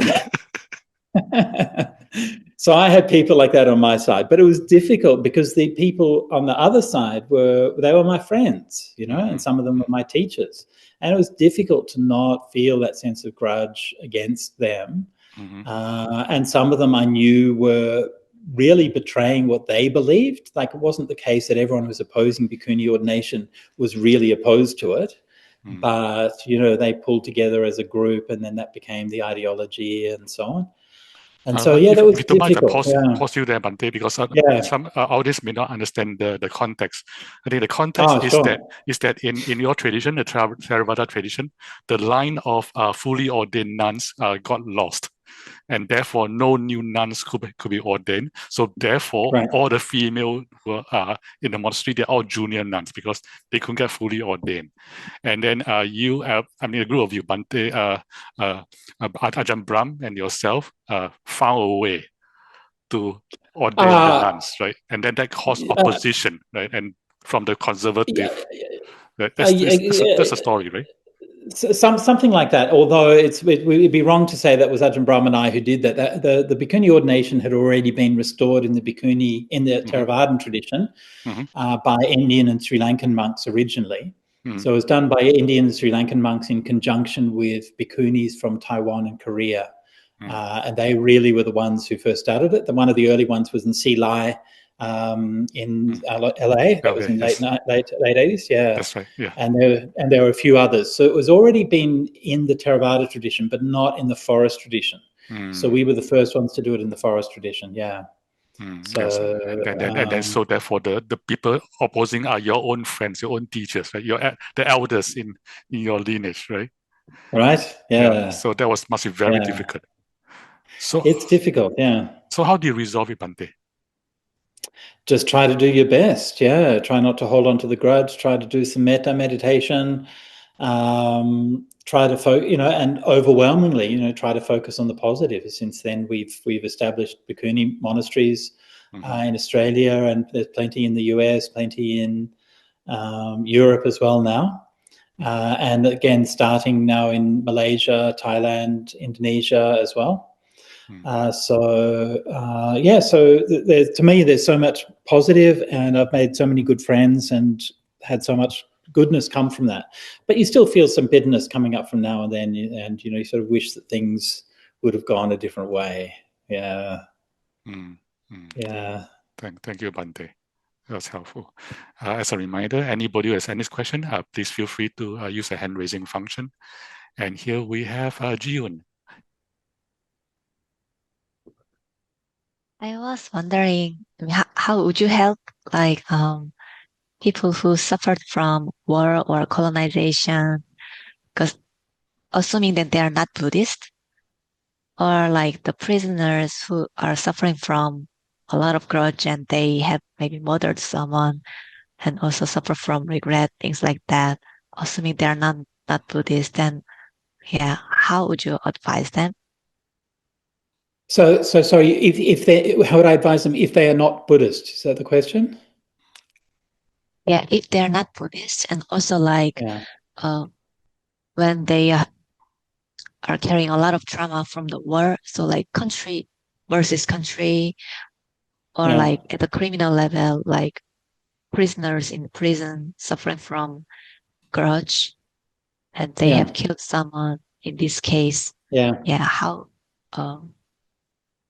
I had people like that on my side, but it was difficult because the people on the other side were my friends, and some of them were my teachers. And it was difficult to not feel that sense of grudge against them. And some of them I knew were really betraying what they believed. Like, it wasn't the case that everyone who was opposing Bhikkunī ordination was really opposed to it. But, they pulled together as a group, and then that became the ideology and so on. And so, that was difficult. Pause you there, Bhante, because some audience may not understand the context. I think the context is that in your tradition, the Theravada tradition, the line of fully ordained nuns got lost. And therefore, no new nuns could be ordained. So therefore, all the female who are in the monastery, they're all junior nuns because they couldn't get fully ordained. And then a group of you, Bhante, Ajahn Brahm and yourself, found a way to ordain the nuns, right? And then that caused opposition, right? And from the conservative, that's a story, right? Something like that, although it would be wrong to say that was Ajahn Brahm and I who did that. The Bhikkunī ordination had already been restored in the Theravadan tradition by Indian and Sri Lankan monks originally. So it was done by Indian and Sri Lankan monks in conjunction with Bhikkhunis from Taiwan and Korea. And they really were the ones who first started it. One of the early ones was in Silai, in LA. That was in late 80s. Yeah, that's right. Yeah, and there were a few others. So it was already been in the Theravada tradition, but not in the forest tradition. So we were the first ones to do it in the forest tradition. Yeah. So so therefore the people opposing are your own friends, your own teachers, right? The elders in your lineage, right? Right. Yeah. So that must be very difficult. So it's difficult. Yeah. So how do you resolve it, Bhante? Just try to do your best. Yeah, try not to hold on to the grudge. Try to do some metta meditation. Try to focus, and overwhelmingly, try to focus on the positive. Since then, we've established Bhikkunī monasteries in Australia, and there's plenty in the US, plenty in Europe as well now. And again, starting now in Malaysia, Thailand, Indonesia as well. So to me, there's so much positive, and I've made so many good friends and had so much goodness come from that. But you still feel some bitterness coming up from now and then, and you sort of wish that things would have gone a different way. Yeah. Yeah. Thank you, Bhante. That's helpful. As a reminder, anybody who has any question, please feel free to use the hand raising function. And here we have Jiyun. I was wondering, how would you help people who suffered from war or colonization, because assuming that they are not Buddhist, or like the prisoners who are suffering from a lot of grudge and they have maybe murdered someone and also suffer from regret, things like that, assuming they are not Buddhist, then how would you advise them? So sorry, if they, how would I advise them if they are not Buddhist? Is that the question? Yeah, if they're not Buddhist, and also when they are carrying a lot of trauma from the war, so like country versus country, or like at the criminal level, like prisoners in prison suffering from grudge, and they have killed someone in this case. How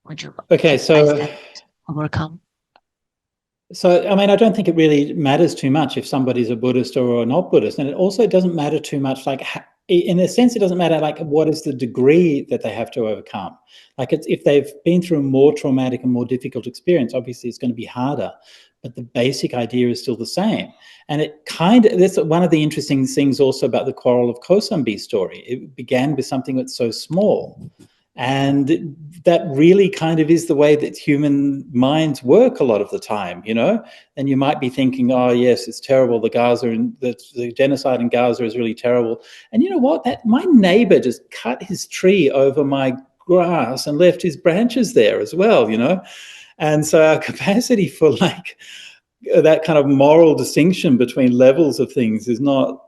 would you overcome? So, I mean, I don't think it really matters too much if somebody's a Buddhist or not Buddhist. And it also doesn't matter too much, like, in a sense, it doesn't matter, like, what is the degree that they have to overcome. Like, if they've been through a more traumatic and more difficult experience, obviously it's going to be harder. But the basic idea is still the same. And that's one of the interesting things also about the quarrel of Kosambakakkhandhaka story. It began with something that's so small. And that really kind of is the way that human minds work a lot of the time, And you might be thinking, oh, yes, it's terrible. The genocide in Gaza is really terrible. And you know what? My neighbor just cut his tree over my grass and left his branches there as well, And so our capacity for that kind of moral distinction between levels of things is not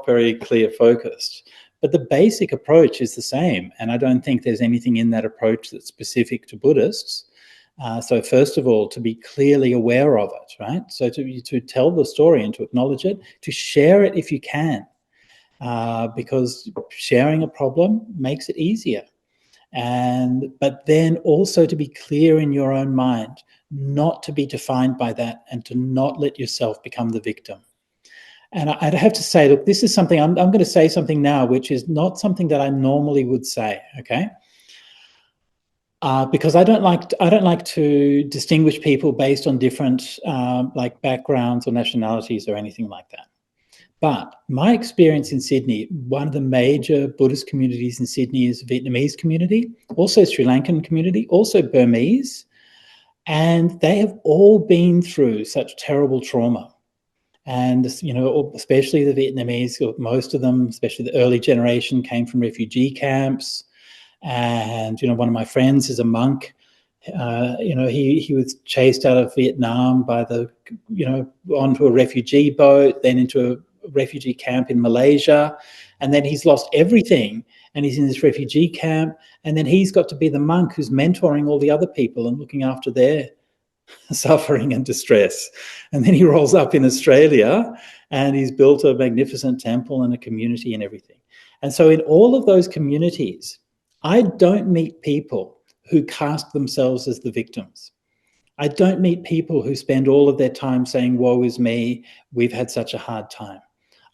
very clear focused. But the basic approach is the same. And I don't think there's anything in that approach that's specific to Buddhists. So first of all, to be clearly aware of it, right? So to tell the story and to acknowledge it, to share it if you can, because sharing a problem makes it easier. But then also to be clear in your own mind, not to be defined by that, and to not let yourself become the victim. And I'd have to say, look, this is something, I'm going to say something now, which is not something that I normally would say, okay? Because I don't like to distinguish people based on different backgrounds or nationalities or anything like that. But my experience in Sydney, one of the major Buddhist communities in Sydney is Vietnamese community, also Sri Lankan community, also Burmese, and they have all been through such terrible trauma. And, especially the Vietnamese, most of them, especially the early generation, came from refugee camps. And, one of my friends is a monk. He was chased out of Vietnam by onto a refugee boat, then into a refugee camp in Malaysia. And then he's lost everything. And he's in this refugee camp. And then he's got to be the monk who's mentoring all the other people and looking after their suffering and distress. And then he rolls up in Australia and he's built a magnificent temple and a community and everything. And so in all of those communities, I don't meet people who cast themselves as the victims. I don't meet people who spend all of their time saying, woe is me, we've had such a hard time.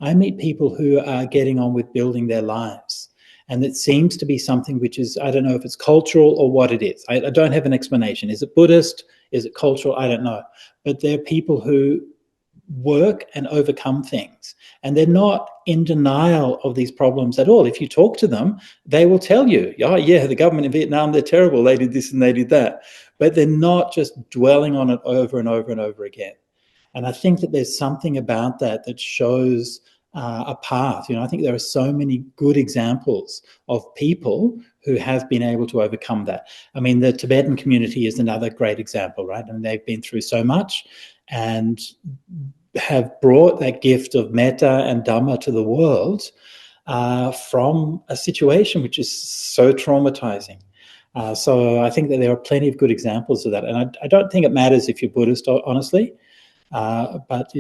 I meet people who are getting on with building their lives. And it seems to be something which is, I don't know if it's cultural or what it is. I don't have an explanation. Is it Buddhist? Is it cultural? I don't know. But there are people who work and overcome things. And they're not in denial of these problems at all. If you talk to them, they will tell you, oh, yeah, the government in Vietnam, they're terrible. They did this and they did that. but they're not just dwelling on it over and over and over again. And I think that there's something about that that shows a path. I think there are so many good examples of people who have been able to overcome that. I mean, the Tibetan community is another great example, right? And they've been through so much and have brought that gift of metta and dhamma to the world from a situation which is so traumatizing. So I think that there are plenty of good examples of that. And I don't think it matters if you're Buddhist, honestly, but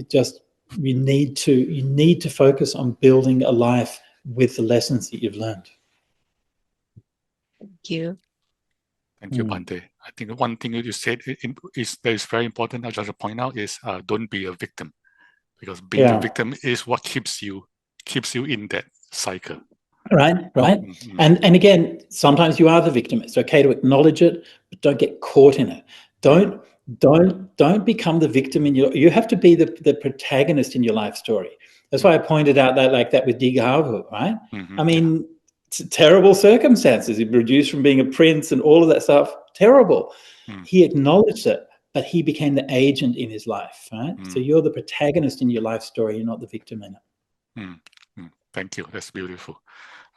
you need to focus on building a life with the lessons that you've learned. Thank you. Thank you, Bhante. I think one thing that you said that is very important, I'll just point out, is don't be a victim, because being a victim is what keeps you in that cycle. Right. Mm-hmm. And again, sometimes you are the victim. It's okay to acknowledge it, but don't get caught in it. Don't become the victim you have to be the protagonist in your life story. That's why I pointed out that with Dīghāvu, right? Mm-hmm. I mean, terrible circumstances. He reduced from being a prince and all of that stuff. Terrible. He acknowledged it, but he became the agent in his life, right? So you're the protagonist in your life story. You're not the victim in it. Thank you. That's beautiful.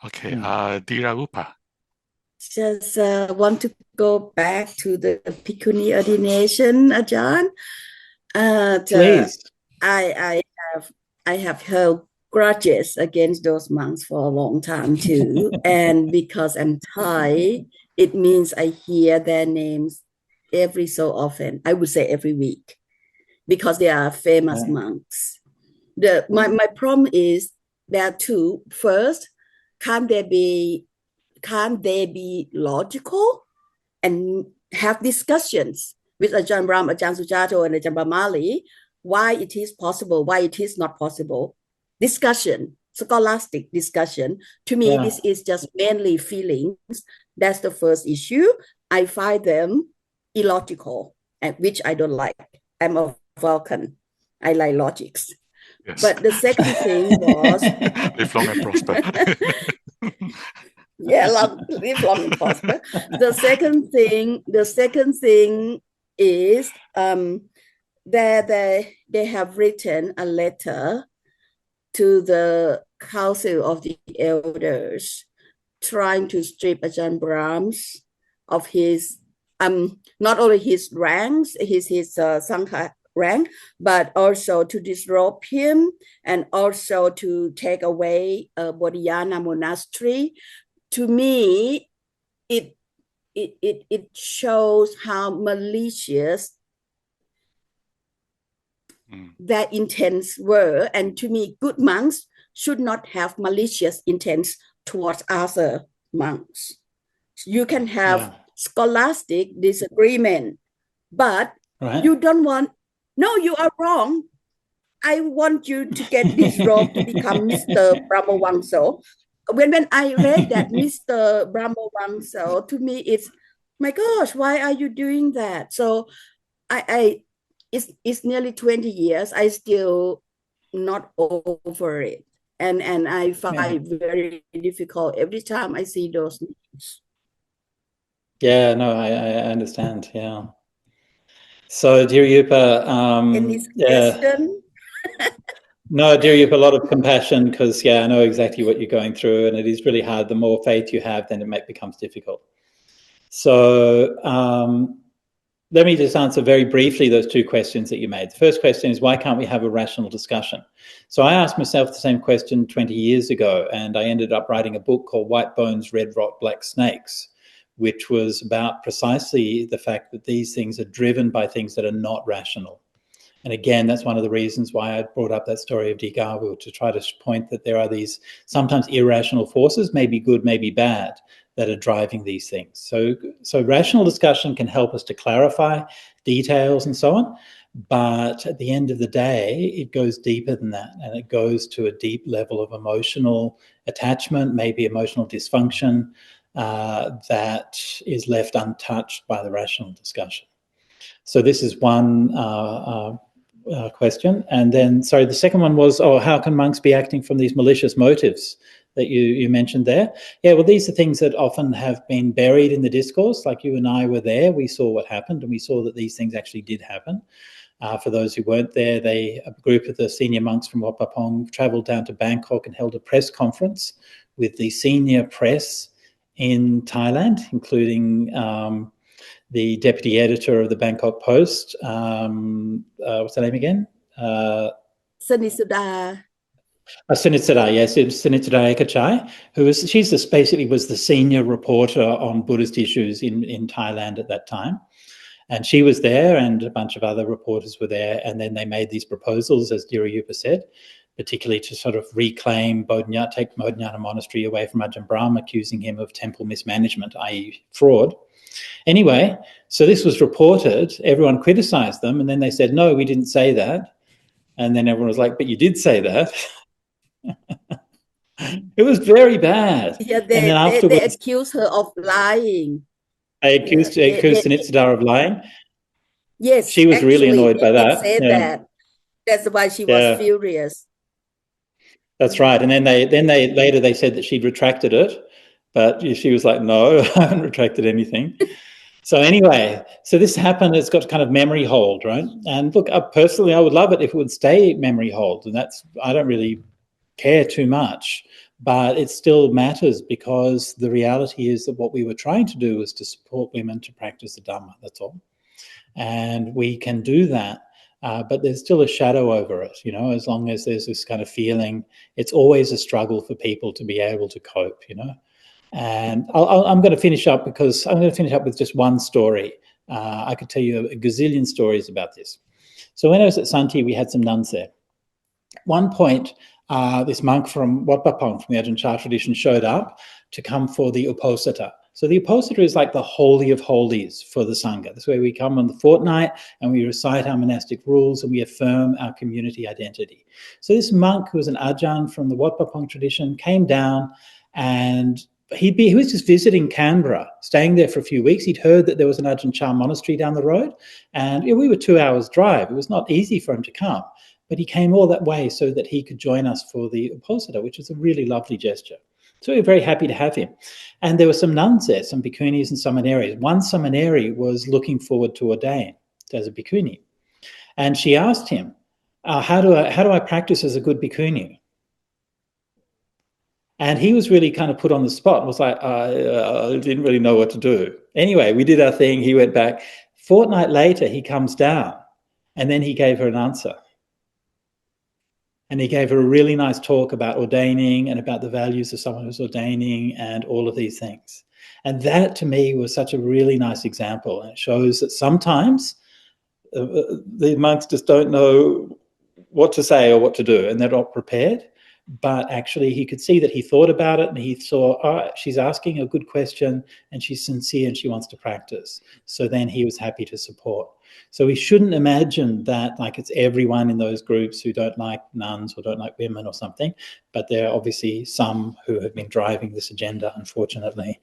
Okay, Dhirarupa. Just want to go back to the Bhikkunī ordination, Ajahn. Please. I have held grudges against those monks for a long time too, and because I'm Thai, it means I hear their names every so often. I would say every week, because they are famous monks. My problem is there are two. First, can't they be logical and have discussions with Ajahn Brahm, Ajahn Sujato, and Ajahn Brahmali, why it is possible, why it is not possible? Discussion, scholastic discussion. To me, this is just mainly feelings. That's the first issue. I find them illogical, which I don't like. I'm a Vulcan. I like logics. Yes. But the second thing was... Live long and prosper. Live long and prosper. The second thing is that they have written a letter to the Council of the Elders, trying to strip Ajahn Brahms of his not only his ranks, his Sangha rank, but also to disrobe him and also to take away a Bodhiyana monastery. To me, it shows how malicious their intents were. And to me, good monks should not have malicious intents towards other monks. You can have scholastic disagreement, but you don't want... No, you are wrong. I want you to get disrobed to become Mr. Brahmavamso. When I read that Mr. Brahmavamso, to me it's, my gosh, why are you doing that? So it's nearly 20 years. I still not over it. And I find it very difficult every time I see those names. Yeah, no, I understand. Yeah. So, Dhirarupa, any question? No, Dhirarupa, a lot of compassion, because I know exactly what you're going through, and it is really hard. The more faith you have, then it becomes difficult. So let me just answer very briefly those two questions that you made. The first question is, why can't we have a rational discussion? So I asked myself the same question 20 years ago, and I ended up writing a book called White Bones, Red Rot, Black Snakes, which was about precisely the fact that these things are driven by things that are not rational. And again, that's one of the reasons why I brought up that story of Dīghāvu, to try to point that there are these sometimes irrational forces, maybe good, maybe bad, that are driving these things. So rational discussion can help us to clarify details and so on. But at the end of the day, it goes deeper than that, and it goes to a deep level of emotional attachment, maybe emotional dysfunction, that is left untouched by the rational discussion. So this is one question. And then, sorry, the second one was, how can monks be acting from these malicious motives that you mentioned there. Yeah, well, these are things that often have been buried in the discourse. Like you and I were there, we saw what happened, and we saw that these things actually did happen. For those who weren't there, a group of the senior monks from Wat Pah Pong travelled down to Bangkok and held a press conference with the senior press in Thailand, including the deputy editor of the Bangkok Post. What's her name again? Sanisuda. Sunitsada, yes, Sunitsada Ekachai, she's basically was the senior reporter on Buddhist issues in Thailand at that time. And she was there, and a bunch of other reporters were there. And then they made these proposals, as Dhirayupa said, particularly to sort of reclaim Bodhnyana, take Bodhnyana Monastery away from Ajahn Brahm, accusing him of temple mismanagement, i.e. fraud. Anyway, so this was reported, everyone criticised them, and then they said, no, we didn't say that. And then everyone was like, but you did say that. It was very bad. Yeah, and then afterwards, they accused her of lying. They accused Sunitsada of lying. Yes, she was really annoyed by that. Said that. That's why she was furious. That's right. And then they later said that she'd retracted it, but she was like, no, I haven't retracted anything. So anyway, so this happened. It's got kind of memory hold, right? And look, personally, I would love it if it would stay memory hold, and I don't really care too much. But it still matters, because the reality is that what we were trying to do was to support women to practice the Dhamma, that's all. And we can do that, but there's still a shadow over it, as long as there's this kind of feeling. It's always a struggle for people to be able to cope, And I'm going to finish up with just one story. I could tell you a gazillion stories about this. So when I was at Santi, we had some nuns there. At one point, this monk from Wat Pah Pong, from the Ajahn Chah tradition, showed up to come for the Uposatha. So the Uposatha is like the holy of holies for the Sangha. That's where we come on the fortnight and we recite our monastic rules and we affirm our community identity. So this monk, who was an Ajahn from the Wat Pah Pong tradition, came down, and he was just visiting Canberra, staying there for a few weeks. He'd heard that there was an Ajahn Chah monastery down the road, and we were 2 hours drive. It was not easy for him to come. But he came all that way so that he could join us for the Uposatha, which is a really lovely gesture. So we were very happy to have him. And there were some nuns there, some Bhikkhunis and Samaneris. One Samaneri was looking forward to ordain as a Bhikkunī. And she asked him, how do I practice as a good Bhikkunī? And he was really kind of put on the spot. It was like, I didn't really know what to do. Anyway, we did our thing. He went back. Fortnight later, he comes down, and then he gave her an answer. And he gave her a really nice talk about ordaining and about the values of someone who's ordaining and all of these things. And that, to me, was such a really nice example. And it shows that sometimes the monks just don't know what to say or what to do, and they're not prepared. But actually, he could see that he thought about it, and he saw, she's asking a good question, and she's sincere, and she wants to practice. So then he was happy to support. So we shouldn't imagine that like it's everyone in those groups who don't like nuns or don't like women or something, but there are obviously some who have been driving this agenda, unfortunately.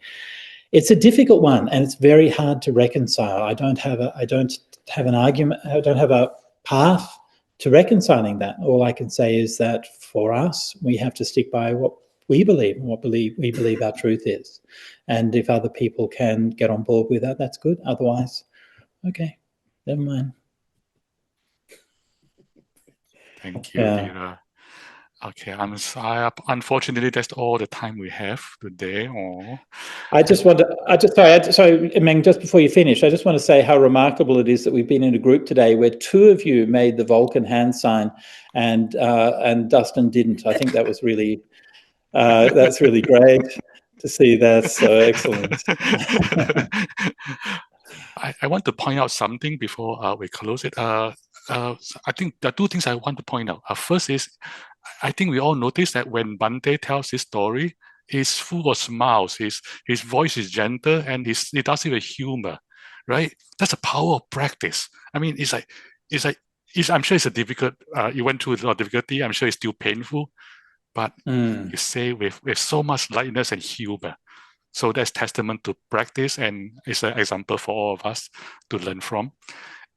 It's a difficult one, and it's very hard to reconcile. I don't have an argument, I don't have a path to reconciling that. All I can say is that for us, we have to stick by what we believe and we believe our truth is. And if other people can get on board with that, that's good. Otherwise, okay. Never mind. Thank you, Dhira. Okay, I'm sorry. Unfortunately, that's all the time we have today. Sorry, Meng, just before you finish, I just want to say how remarkable it is that we've been in a group today where 2 of you made the Vulcan hand sign and Dustin didn't. I think that was really, that's really great to see that. So excellent. I want to point out something before we close it. I think there are 2 things I want to point out. First is, I think we all notice that when Bhante tells his story, he's full of smiles. His voice is gentle, and he does it with humor, right? That's the power of practice. I mean, I'm sure it's a difficult. You went through a lot of difficulty. I'm sure it's still painful, but you say with so much lightness and humor. So that's testament to practice, and it's an example for all of us to learn from.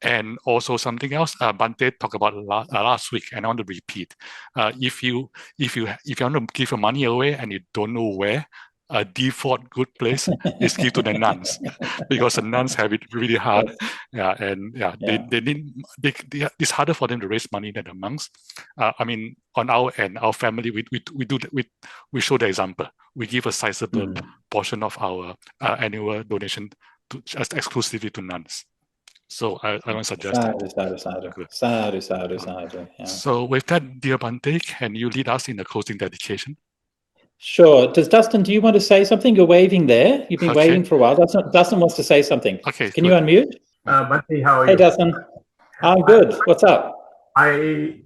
And also something else, Bhante talked about last week, and I want to repeat. If you want to give your money away and you don't know where, a default good place is give to the nuns, because the nuns have it really hard. It's harder for them to raise money than the monks. I mean, on our end, our family, we show the example. We give a sizable portion of our annual donation just exclusively to nuns. So I don't suggest that. Sadhu. Yeah. So with that, dear Bhante, can you lead us in the closing dedication? Sure. Dustin, do you want to say something? You're waving there. You've been waving for a while. Dustin wants to say something. Okay. Can you unmute? Bhante, how are you? Hey, Dustin. I'm good. What's up? I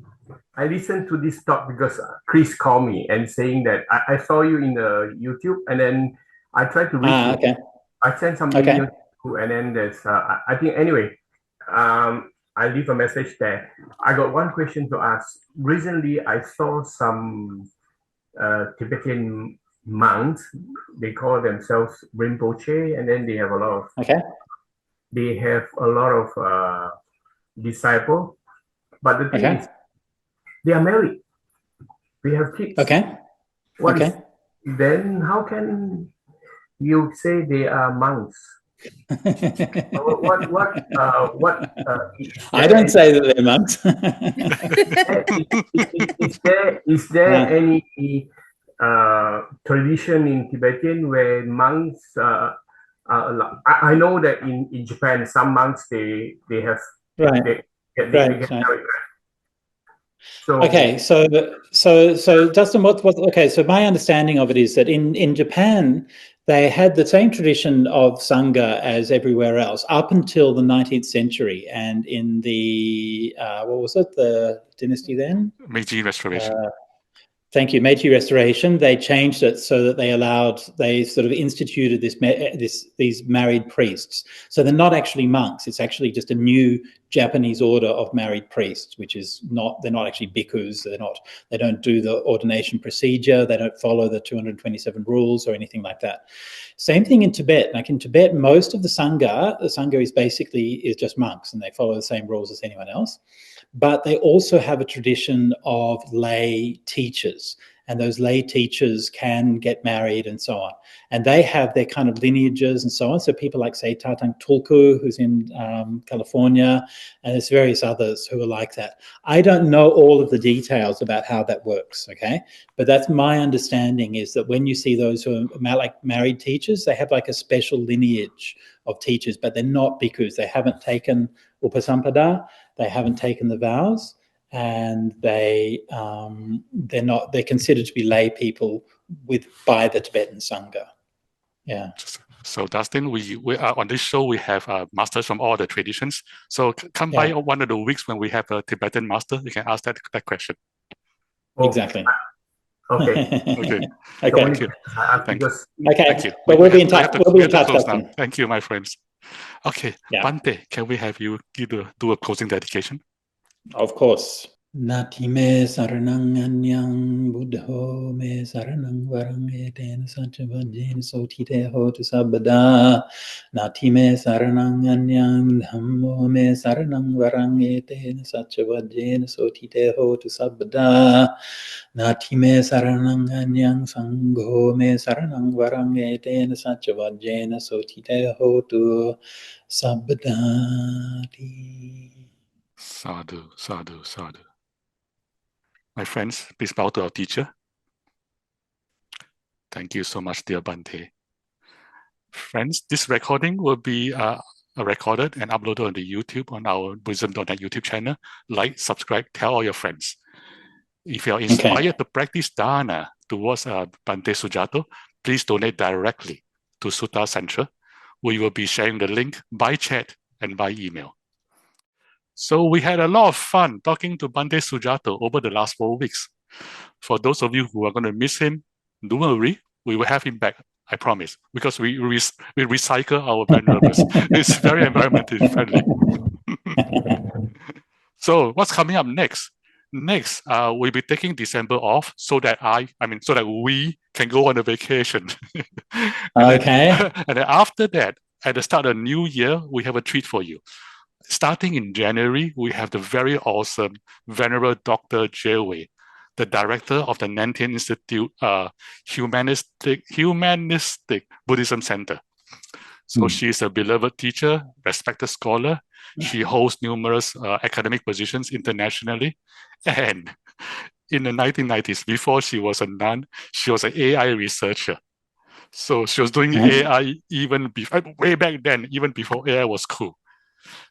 listened to this talk because Chris called me and saying that I saw you in the YouTube, and then I tried to reach you. Okay. I sent some emails, and then there's I think anyway. I leave a message there. I got one question to ask. Recently, I saw some Tibetan monks. They call themselves Rinpoche, and then they have a lot of they have a lot of disciples. But the thing is, they are married. They have kids. Then how can you say they are monks? I don't say that they're monks. Is there any tradition in Tibetan where monks I know that in Japan some monks they have they get married. So Dustin, so my understanding of it is that in Japan they had the same tradition of Sangha as everywhere else up until the 19th century, and in the what was it, the dynasty then? Meiji Restoration. Thank you. Meiji Restoration. They changed it so that they sort of instituted these married priests. So they're not actually monks. It's actually just a new Japanese order of married priests, which is they're not actually bhikkhus. They don't do the ordination procedure. They don't follow the 227 rules or anything like that. Same thing in Tibet. Like in Tibet, most of the Sangha is just monks, and they follow the same rules as anyone else. But they also have a tradition of lay teachers, and those lay teachers can get married and so on. And they have their kind of lineages and so on. So people like, say, Tatang Tulku, who's in California, and there's various others who are like that. I don't know all of the details about how that works, okay? But that's my understanding, is that when you see those who are like married teachers, they have like a special lineage of teachers, but they're not bhikkhus. They haven't taken upasampada. They haven't taken the vows, and they're considered to be lay people by the Tibetan Sangha. Yeah. So Dustin, we are on this show. We have masters from all the traditions. So come by one of the weeks when we have a Tibetan master. You can ask that question. Exactly. Okay. Thank you. Thank you. But we'll be in touch. We'll be in touch. Thank you, my friends. Okay, Bhante, can we have you do a closing dedication? Of course. Nati me saranang anyang buddho me saranang varang etena satchavajena sotite hotu sabbada. Nati me saranang anyang dhammo me saranang varang etena satchavajena sotite hotu sabbada. Nati me saranang anyang sangho me saranang varang etena satchavajena sotite hotu sabbadati. Sadhu, sadhu, sadhu. My friends, please bow to our teacher. Thank you so much, dear Bhante. Friends, this recording will be recorded and uploaded on the YouTube, on our Buddhism.net YouTube channel. Like, subscribe, tell all your friends. If you are inspired to practice dana towards Bhante Sujato, please donate directly to Sutta Central. We will be sharing the link by chat and by email. So we had a lot of fun talking to Bhante Sujato over the last 4 weeks. For those of you who are going to miss him, don't worry, we will have him back, I promise, because we recycle our Venerables. It's very environmentally friendly. So what's coming up next? Next, we'll be taking December off so that we can go on a vacation. And then after that, at the start of the new year, we have a treat for you. starting in January, we have the very awesome Venerable Dr. Jewei, the director of the Nantian Institute Humanistic Buddhism Center. So she is a beloved teacher, respected scholar. She holds numerous academic positions internationally. And in the 1990s, before she was a nun, she was an AI researcher. So she was doing AI even before, way back then, even before AI was cool.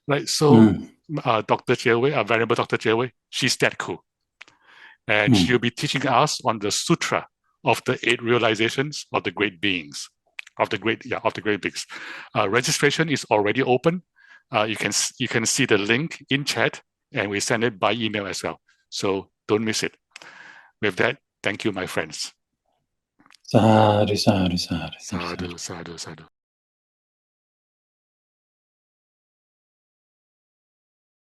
Right? So Dr. Jewei, Venerable Dr. Jewei, she's that cool. And she'll be teaching us on the Sutra of the 8 realizations of the great beings. Of the great beings. Registration is already open. You can see the link in chat, and we send it by email as well. So don't miss it. With that, thank you, my friends. Sadhu, sadhu, sadhu. Sadhu, sadhu, sadhu.